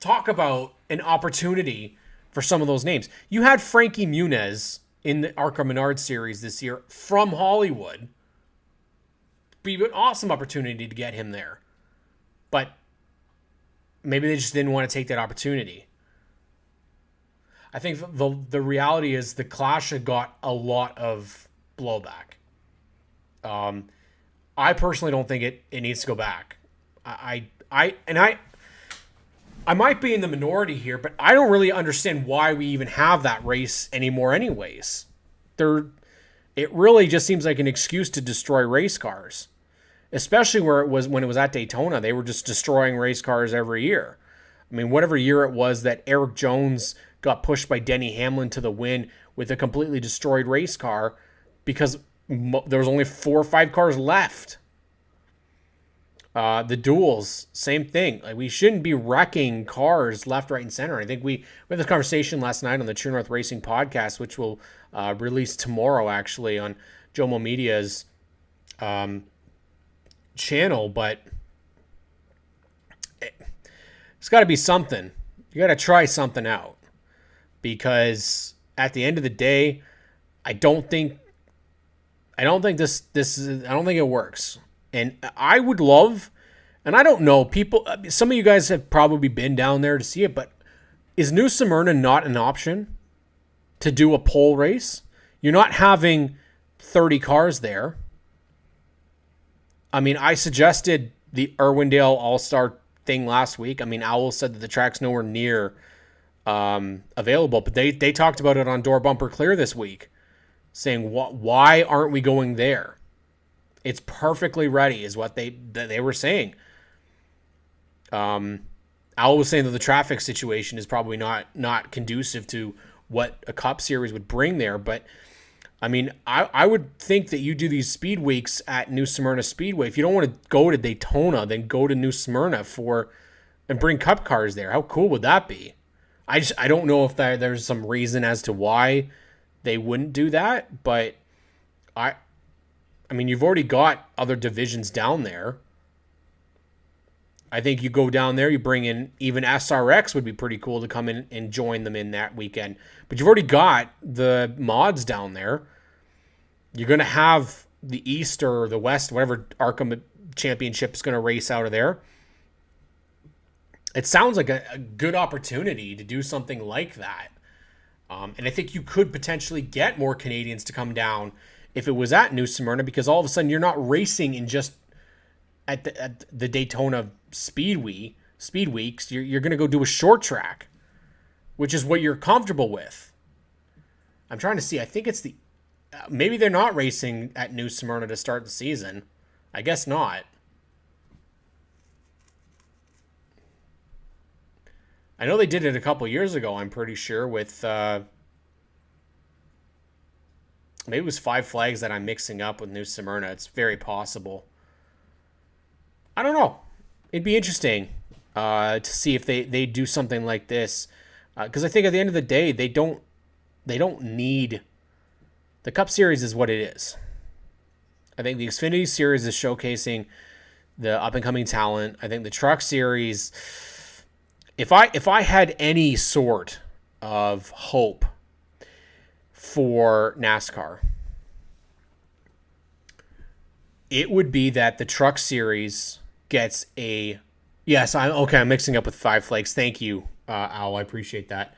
Talk about an opportunity for some of those names. You had Frankie Muniz in the ARCA Menard series this year from Hollywood. Be an awesome opportunity to get him there. But maybe they just didn't want to take that opportunity. I think the reality is the Clash had got a lot of blowback. I personally don't think it needs to go back. I might be in the minority here, but I don't really understand why we even have that race anymore anyways. It really just seems like an excuse to destroy race cars, especially when it was at Daytona. They were just destroying race cars every year. I mean, whatever year it was that Eric Jones got pushed by Denny Hamlin to the win with a completely destroyed race car because there was only 4 or 5 cars left. The duels, same thing. Like, we shouldn't be wrecking cars left, right, and center. I think we had this conversation last night on the True North Racing podcast, which will release tomorrow, actually, on Jomo Media's channel, but it's got to be something. You got to try something out, because at the end of the day, I don't think this is, I don't think it works. And I would love, and I don't know, people, some of you guys have probably been down there to see it, but is New Smyrna not an option to do a pole race? You're not having 30 cars there. I mean, I suggested the Irwindale All-Star thing last week. I mean, Owl said that the track's nowhere near available, but they talked about it on Door Bumper Clear this week, saying, why aren't we going there? It's perfectly ready, is what they were saying. Owl was saying that the traffic situation is probably not conducive to what a Cup Series would bring there, but I mean, I would think that you do these speed weeks at New Smyrna Speedway. If you don't want to go to Daytona, then go to New Smyrna and bring Cup cars there. How cool would that be? I don't know if there's some reason as to why they wouldn't do that, but I mean, you've already got other divisions down there. I think you go down there, you bring in even SRX would be pretty cool to come in and join them in that weekend. But you've already got the mods down there. You're going to have the East or the West, whatever Arkham Championship is going to race out of there. It sounds like a good opportunity to do something like that. And I think you could potentially get more Canadians to come down if it was at New Smyrna, because all of a sudden you're not racing in just at the Daytona Speed Weeks. You're going to go do a short track, which is what you're comfortable with. I'm trying to see. I think it's maybe they're not racing at New Smyrna to start the season. I guess not. I know they did it a couple years ago, I'm pretty sure, with maybe it was Five Flags that I'm mixing up with New Smyrna. It's very possible. I don't know. It'd be interesting to see if they do something like this, because I think at the end of the day, they don't need, the Cup Series is what it is. I think the Xfinity Series is showcasing the up and coming talent. I think the Truck Series, if I had any sort of hope for NASCAR, it would be that the Truck Series gets a... Yes, I'm mixing up with Five Flags. Thank you, Al. I appreciate that.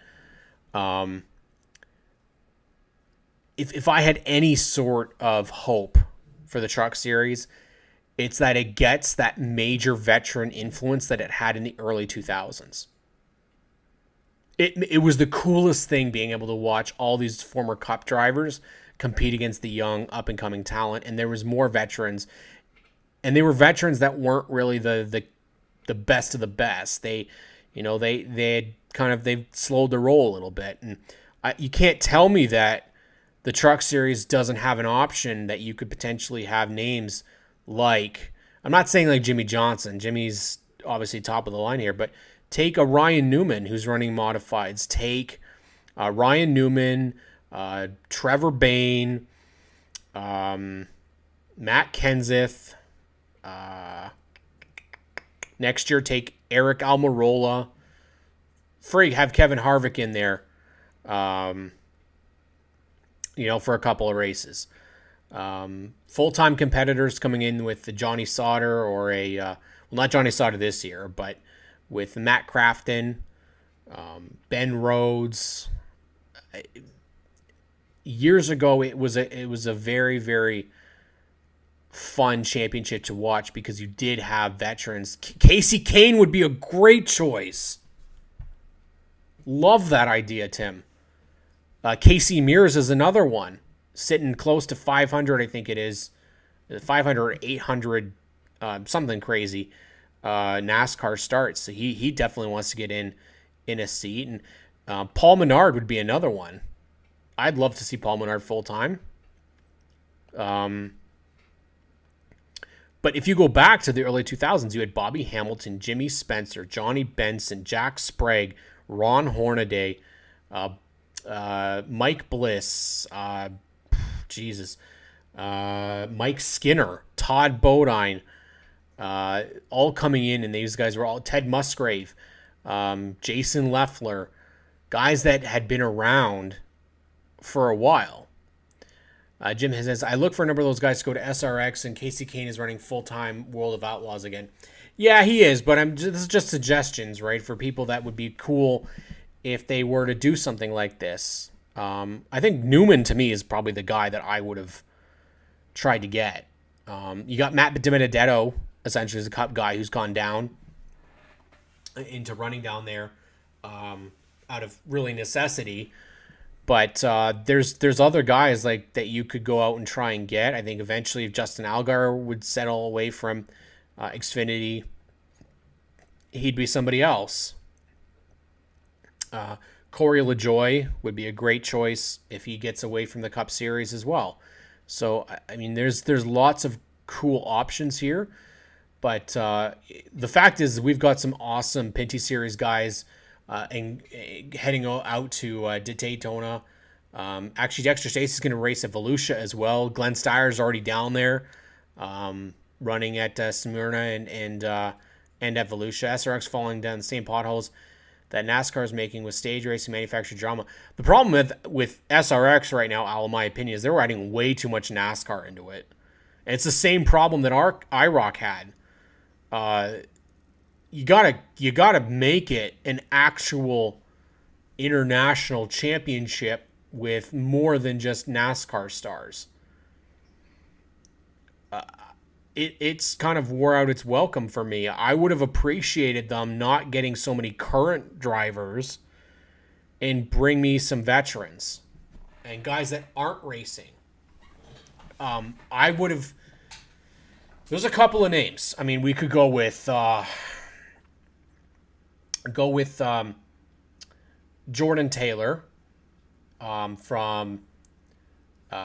If I had any sort of hope for the Truck Series, it's that it gets that major veteran influence that it had in the early 2000s. It was the coolest thing being able to watch all these former Cup drivers compete against the young up-and-coming talent, and there was more veterans. And they were veterans that weren't really the best of the best. They've slowed the roll a little bit. And you can't tell me that the Truck Series doesn't have an option that you could potentially have names like, I'm not saying like Jimmy Johnson. Jimmy's obviously top of the line here, but take a Ryan Newman who's running modifieds. Take Ryan Newman, Trevor Bayne, Matt Kenseth. Next year, take Eric Almirola. Have Kevin Harvick in there, for a couple of races. Full-time competitors coming in with the Johnny Sauter or not Johnny Sauter this year, but with Matt Crafton, Ben Rhodes. Years ago, it was a very, very fun championship to watch because you did have veterans. Casey Kane would be a great choice. Love that idea, Tim. Casey Mears is another one, sitting close to 500, I think it is, 500 or 800, something crazy. NASCAR starts, so he definitely wants to get in a seat. And Paul Menard would be another one. I'd love to see Paul Menard full time. But if you go back to the early 2000s, you had Bobby Hamilton, Jimmy Spencer, Johnny Benson, Jack Sprague, Ron Hornaday, Mike Bliss, Mike Skinner, Todd Bodine, all coming in, and these guys were all Ted Musgrave, Jason Leffler, guys that had been around for a while. Jim says, I look for a number of those guys to go to SRX, and Casey Kane is running full-time World of Outlaws again. Yeah, he is, but this is just suggestions, right, for people that would be cool if they were to do something like this. I think Newman, to me, is probably the guy that I would have tried to get. You got Matt DiBenedetto, essentially, as a Cup guy who's gone down into running down there out of really necessity. But there's other guys like that you could go out and try and get. I think eventually if Justin Allgaier would settle away from Xfinity, he'd be somebody else. Corey LaJoie would be a great choice if he gets away from the Cup Series as well. So, I mean, there's lots of cool options here. But the fact is we've got some awesome Pinty Series guys and heading out to Daytona. Actually, Dexter Stacy's going to race at Volusia as well. Glenn Steyer's already down there running at Smyrna and at Volusia. SRX falling down the same potholes that NASCAR is making with stage racing manufactured drama. The problem with SRX right now, Al, in my opinion, is they're adding way too much NASCAR into it. And it's the same problem that our IROC had. You gotta make it an actual international championship with more than just NASCAR stars. It's kind of wore out its welcome for me. I would have appreciated them not getting so many current drivers and bring me some veterans and guys that aren't racing. I would have. There's a couple of names. I mean, we could go with Jordan Taylor from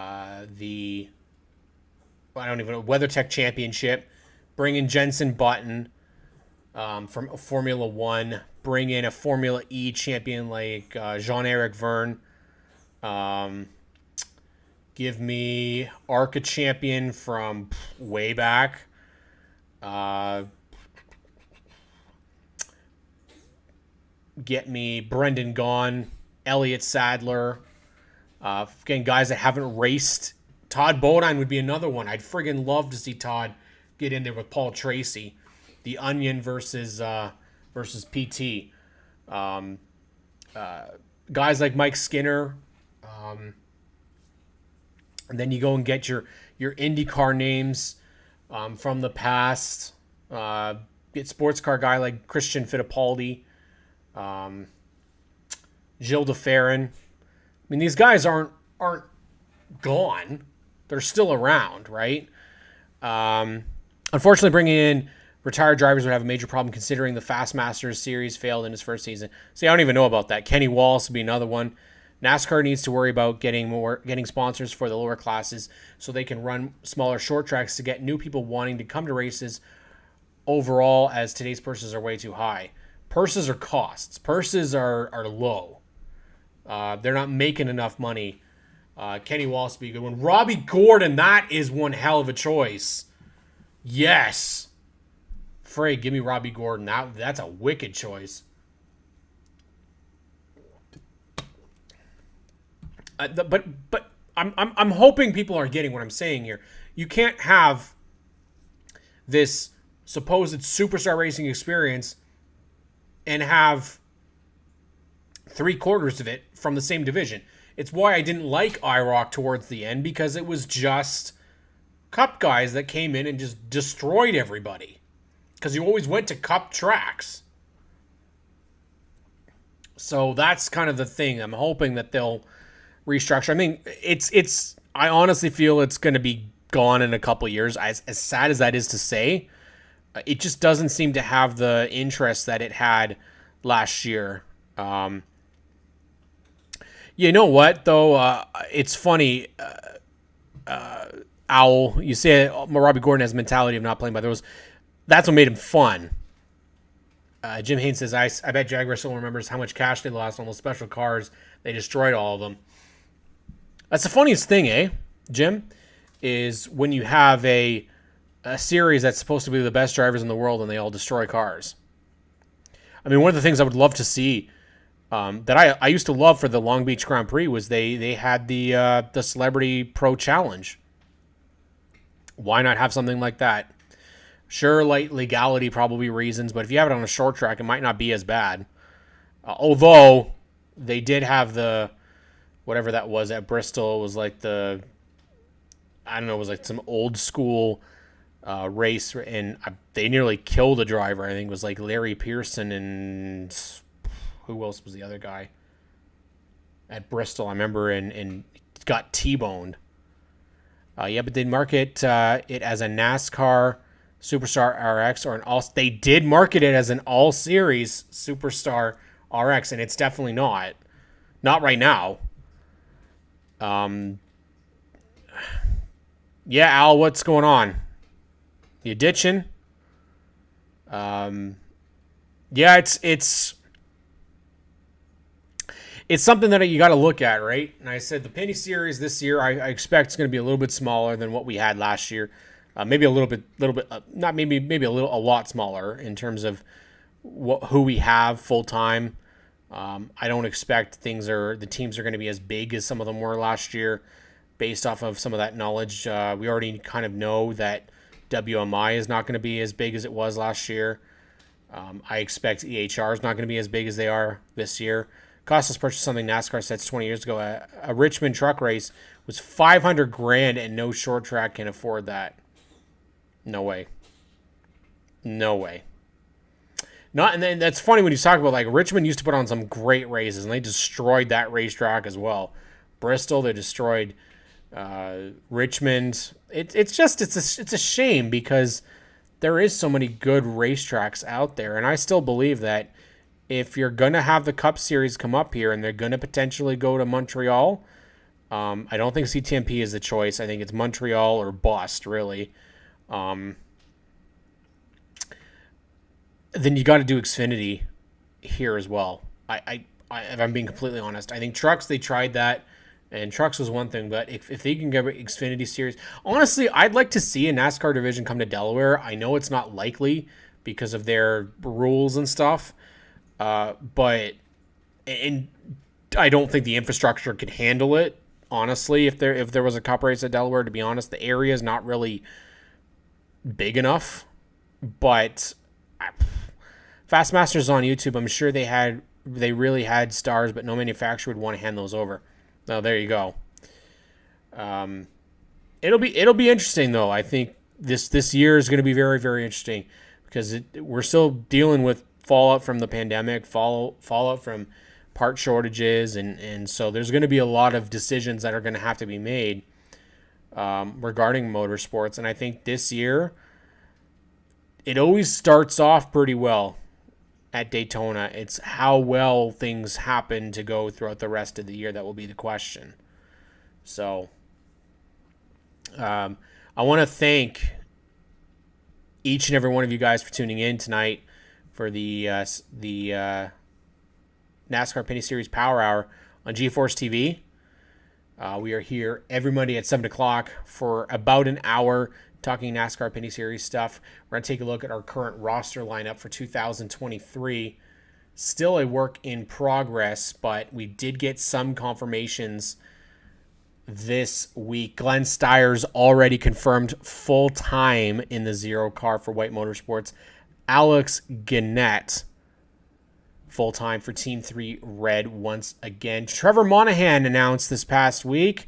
the WeatherTech Championship. Bring in Jenson Button from Formula One. Bring in a Formula E champion like Jean-Eric Verne. Give me ARCA champion from way back. Get me Brendan Gaughan, Elliott Sadler. Again, guys that haven't raced. Todd Bodine would be another one. I'd friggin' love to see Todd get in there with Paul Tracy. The Onion versus PT. Guys like Mike Skinner. And then you go and get your IndyCar names from the past. Get sports car guy like Christian Fittipaldi. Gilles de Ferran. I mean, these guys aren't gone. They're still around, right? Unfortunately, bringing in retired drivers would have a major problem considering the Fast Masters series failed in his first season. See, I don't even know about that. Kenny Wallace would be another one. NASCAR needs to worry about getting sponsors for the lower classes so they can run smaller short tracks to get new people wanting to come to races overall, as today's purses are way too high. Purses are costs. Purses are low. They're not making enough money. Kenny Wallace would be a good one. Robbie Gordon, that is one hell of a choice. Yes. Frey, give me Robbie Gordon. That's a wicked choice. But I'm hoping people are getting what I'm saying here. You can't have this supposed superstar racing experience and have 3/4 of it from the same division. It's why I didn't like IROC towards the end, because it was just Cup guys that came in and just destroyed everybody. Because you always went to Cup tracks. So that's kind of the thing. I'm hoping that they'll restructure. I mean, I honestly feel it's going to be gone in a couple of years. As sad as that is to say, it just doesn't seem to have the interest that it had last year. You know what, though? It's funny. Owl, you say Robbie Gordon has a mentality of not playing by the rules. That's what made him fun. Jim Haynes says, I bet Jaguar still remembers how much cash they lost on those special cars. They destroyed all of them. That's the funniest thing, Jim? Is when you have a a series that's supposed to be the best drivers in the world and they all destroy cars. I mean, one of the things I would love to see that I used to love for the Long Beach Grand Prix was they had the Celebrity Pro Challenge. Why not have something like that? Sure, like legality probably reasons, but if you have it on a short track, it might not be as bad. Although they did have the whatever that was at Bristol. It was like I don't know, it was like some old school race, and they nearly killed a driver. I think it was like Larry Pearson and who else was the other guy at Bristol? I remember, and got T-boned. Yeah, but they market it as a NASCAR Superstar RX or an all. They did market it as an all series Superstar RX, and it's definitely not right now. Yeah, Al, what's going on? You ditching? Yeah, it's something that you got to look at, right? And I said the Pinty series this year, I expect it's going to be a little bit smaller than what we had last year. Maybe a little bit, not maybe a lot smaller in terms of who we have full time. I don't expect the teams are going to be as big as some of them were last year, based off of some of that knowledge. We already kind of know that WMI is not going to be as big as it was last year. I expect EHR is not going to be as big as they are this year. Cost us purchase something NASCAR said 20 years ago. A Richmond truck race was $500,000, and no short track can afford that. No way. And then that's funny when you talk about like Richmond used to put on some great races, and they destroyed that racetrack as well. Bristol, they destroyed. Richmond. It's a shame because there is so many good racetracks out there, and I still believe that if you're gonna have the Cup Series come up here and they're gonna potentially go to Montreal, I don't think CTMP is the choice. I think it's Montreal or bust, really. Then you got to do Xfinity here as well. If I'm being completely honest, I think trucks, they tried that, and trucks was one thing, but if they can get Xfinity Series, honestly, I'd like to see a NASCAR division come to Delaware. I know it's not likely because of their rules and stuff, but I don't think the infrastructure could handle it. Honestly, if there was a Cup race at Delaware, to be honest, the area is not really big enough. But Fastmasters on YouTube, I'm sure they really had stars, but no manufacturer would want to hand those over. Oh, there you go. It'll be interesting though. I think this year is going to be very, very interesting because we're still dealing with fallout from the pandemic, fallout from part shortages, and so there's going to be a lot of decisions that are going to have to be made regarding motorsports. And I think this year it always starts off pretty well at Daytona. It's how well things happen to go throughout the rest of the year that will be the question. So I want to thank each and every one of you guys for tuning in tonight for the NASCAR Pinty Series Power Hour on GeForce TV. We are here every Monday at 7 o'clock for about an hour talking NASCAR Pinty Series stuff. We're going to take a look at our current roster lineup for 2023. Still a work in progress, but we did get some confirmations this week. Glenn Steyer's already confirmed full-time in the Zero car for White Motorsports. Alex Gannett, full-time for Team 3 Red once again. Trevor Monahan announced this past week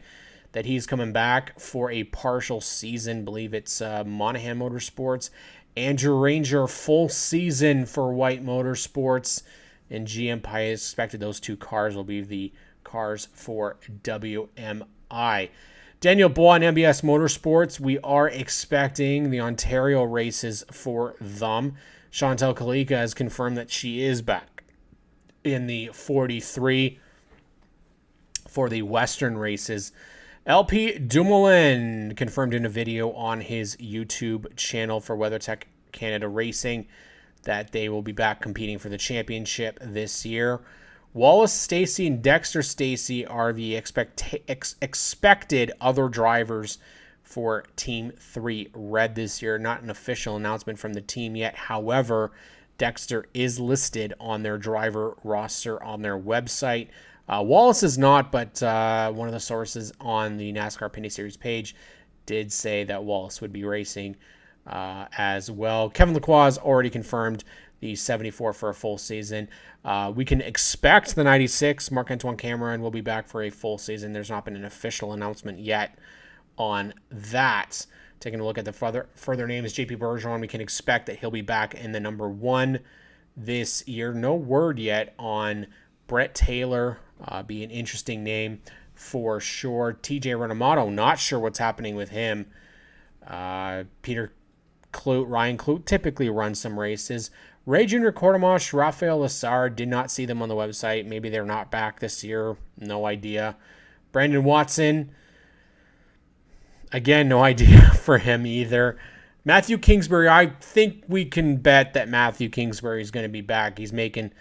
that he's coming back for a partial season. I believe it's Monahan Motorsports. Andrew Ranger, full season for White Motorsports. And GM Pie expected those two cars will be the cars for WMI. Daniel Bois, MBS Motorsports, we are expecting the Ontario races for them. Chantal Kalika has confirmed that she is back in the 43 for the Western races. LP Dumoulin confirmed in a video on his YouTube channel for WeatherTech Canada Racing that they will be back competing for the championship this year. Wallace Stacy and Dexter Stacy are the expected other drivers for Team 3 Red this year. Not an official announcement from the team yet. However, Dexter is listed on their driver roster on their website. Wallace is not, but one of the sources on the NASCAR Pinty Series page did say that Wallace would be racing as well. Kevin Lacroix has already confirmed the 74 for a full season. We can expect the 96. Marc-Antoine Cameron will be back for a full season. There's not been an official announcement yet on that. Taking a look at the further names, JP Bergeron, we can expect that he'll be back in the number 1 this year. No word yet on Brett Taylor. Be an interesting name for sure. TJ Renamato, not sure what's happening with him. Peter Kloot, Ryan Kloot typically runs some races. Ray Jr. Cordemosh, Rafael Lessard, did not see them on the website. Maybe they're not back this year. No idea. Brandon Watson, again, no idea for him either. Matthew Kingsbury, I think we can bet that Matthew Kingsbury is going to be back. He's making,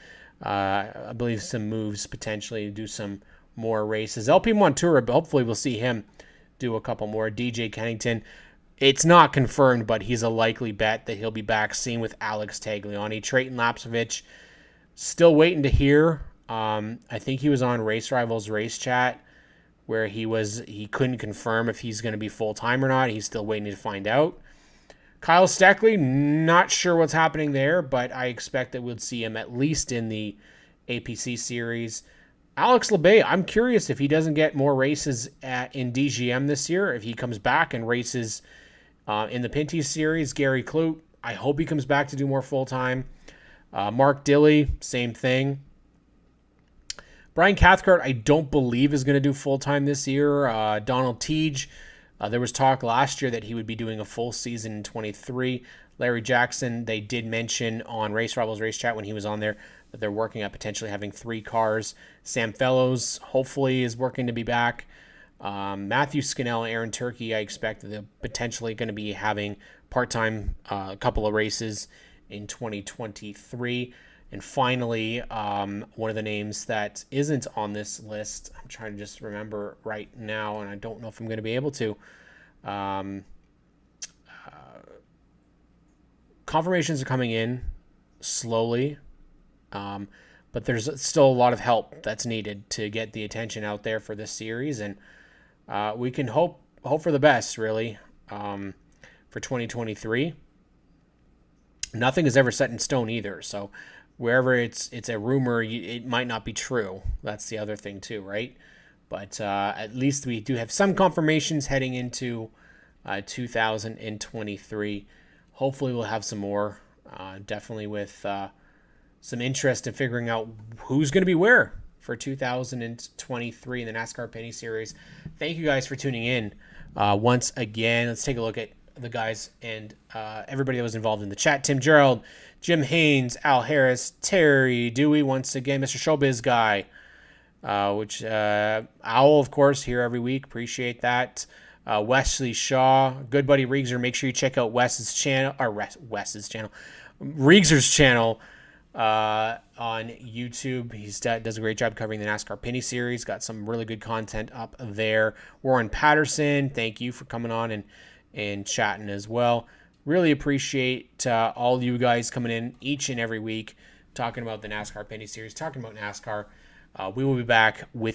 I believe, some moves potentially to do some more races. LP Montour, hopefully we'll see him do a couple more. DJ Kennington, it's not confirmed, but he's a likely bet that he'll be back. Same with Alex Tagliani. Trayton Lapsovich, still waiting to hear. I think he was on Race Rivals Race Chat where he couldn't confirm if he's going to be full-time or not. He's still waiting to find out. Kyle Steckley, not sure what's happening there, but I expect that we'll see him at least in the APC series. Alex Labay, I'm curious if he doesn't get more races in DGM this year, if he comes back and races in the Pinty series. Gary Kloot, I hope he comes back to do more full-time. Mark Dilley, same thing. Brian Cathcart, I don't believe is going to do full-time this year. Donald Teague, there was talk last year that he would be doing a full season in 23. Larry Jackson, they did mention on Race Rivals Race Chat when he was on there that they're working at potentially having 3 cars. Sam Fellows, hopefully, is working to be back. Matthew Scannell and Aaron Turkey, I expect that they're potentially going to be having part-time a couple of races in 2023. And finally, one of the names that isn't on this list, I'm trying to just remember right now, and I don't know if I'm going to be able to. Confirmations are coming in slowly, but there's still a lot of help that's needed to get the attention out there for this series, and we can hope for the best, really, for 2023. Nothing is ever set in stone either, so wherever it's a rumor, it might not be true. That's the other thing too, right? But at least we do have some confirmations heading into 2023. Hopefully we'll have some more, definitely with some interest in figuring out who's going to be where for 2023 in the NASCAR Pinty Series. Thank you guys for tuning in once again. Let's take a look at the guys and everybody that was involved in the chat. Tim Gerald, Jim Haynes, Al Harris, Terry Dewey, once again, Mr. Showbiz Guy, which Owl, of course, here every week. Appreciate that. Wesley Shaw, good buddy Riegser. Make sure you check out Wes's channel, or Wes's channel, Riegser's channel on YouTube. He does a great job covering the NASCAR Pinty Series. Got some really good content up there. Warren Patterson, thank you for coming on and chatting as well. Really appreciate all of you guys coming in each and every week talking about the NASCAR Pinty Series, talking about NASCAR. We will be back with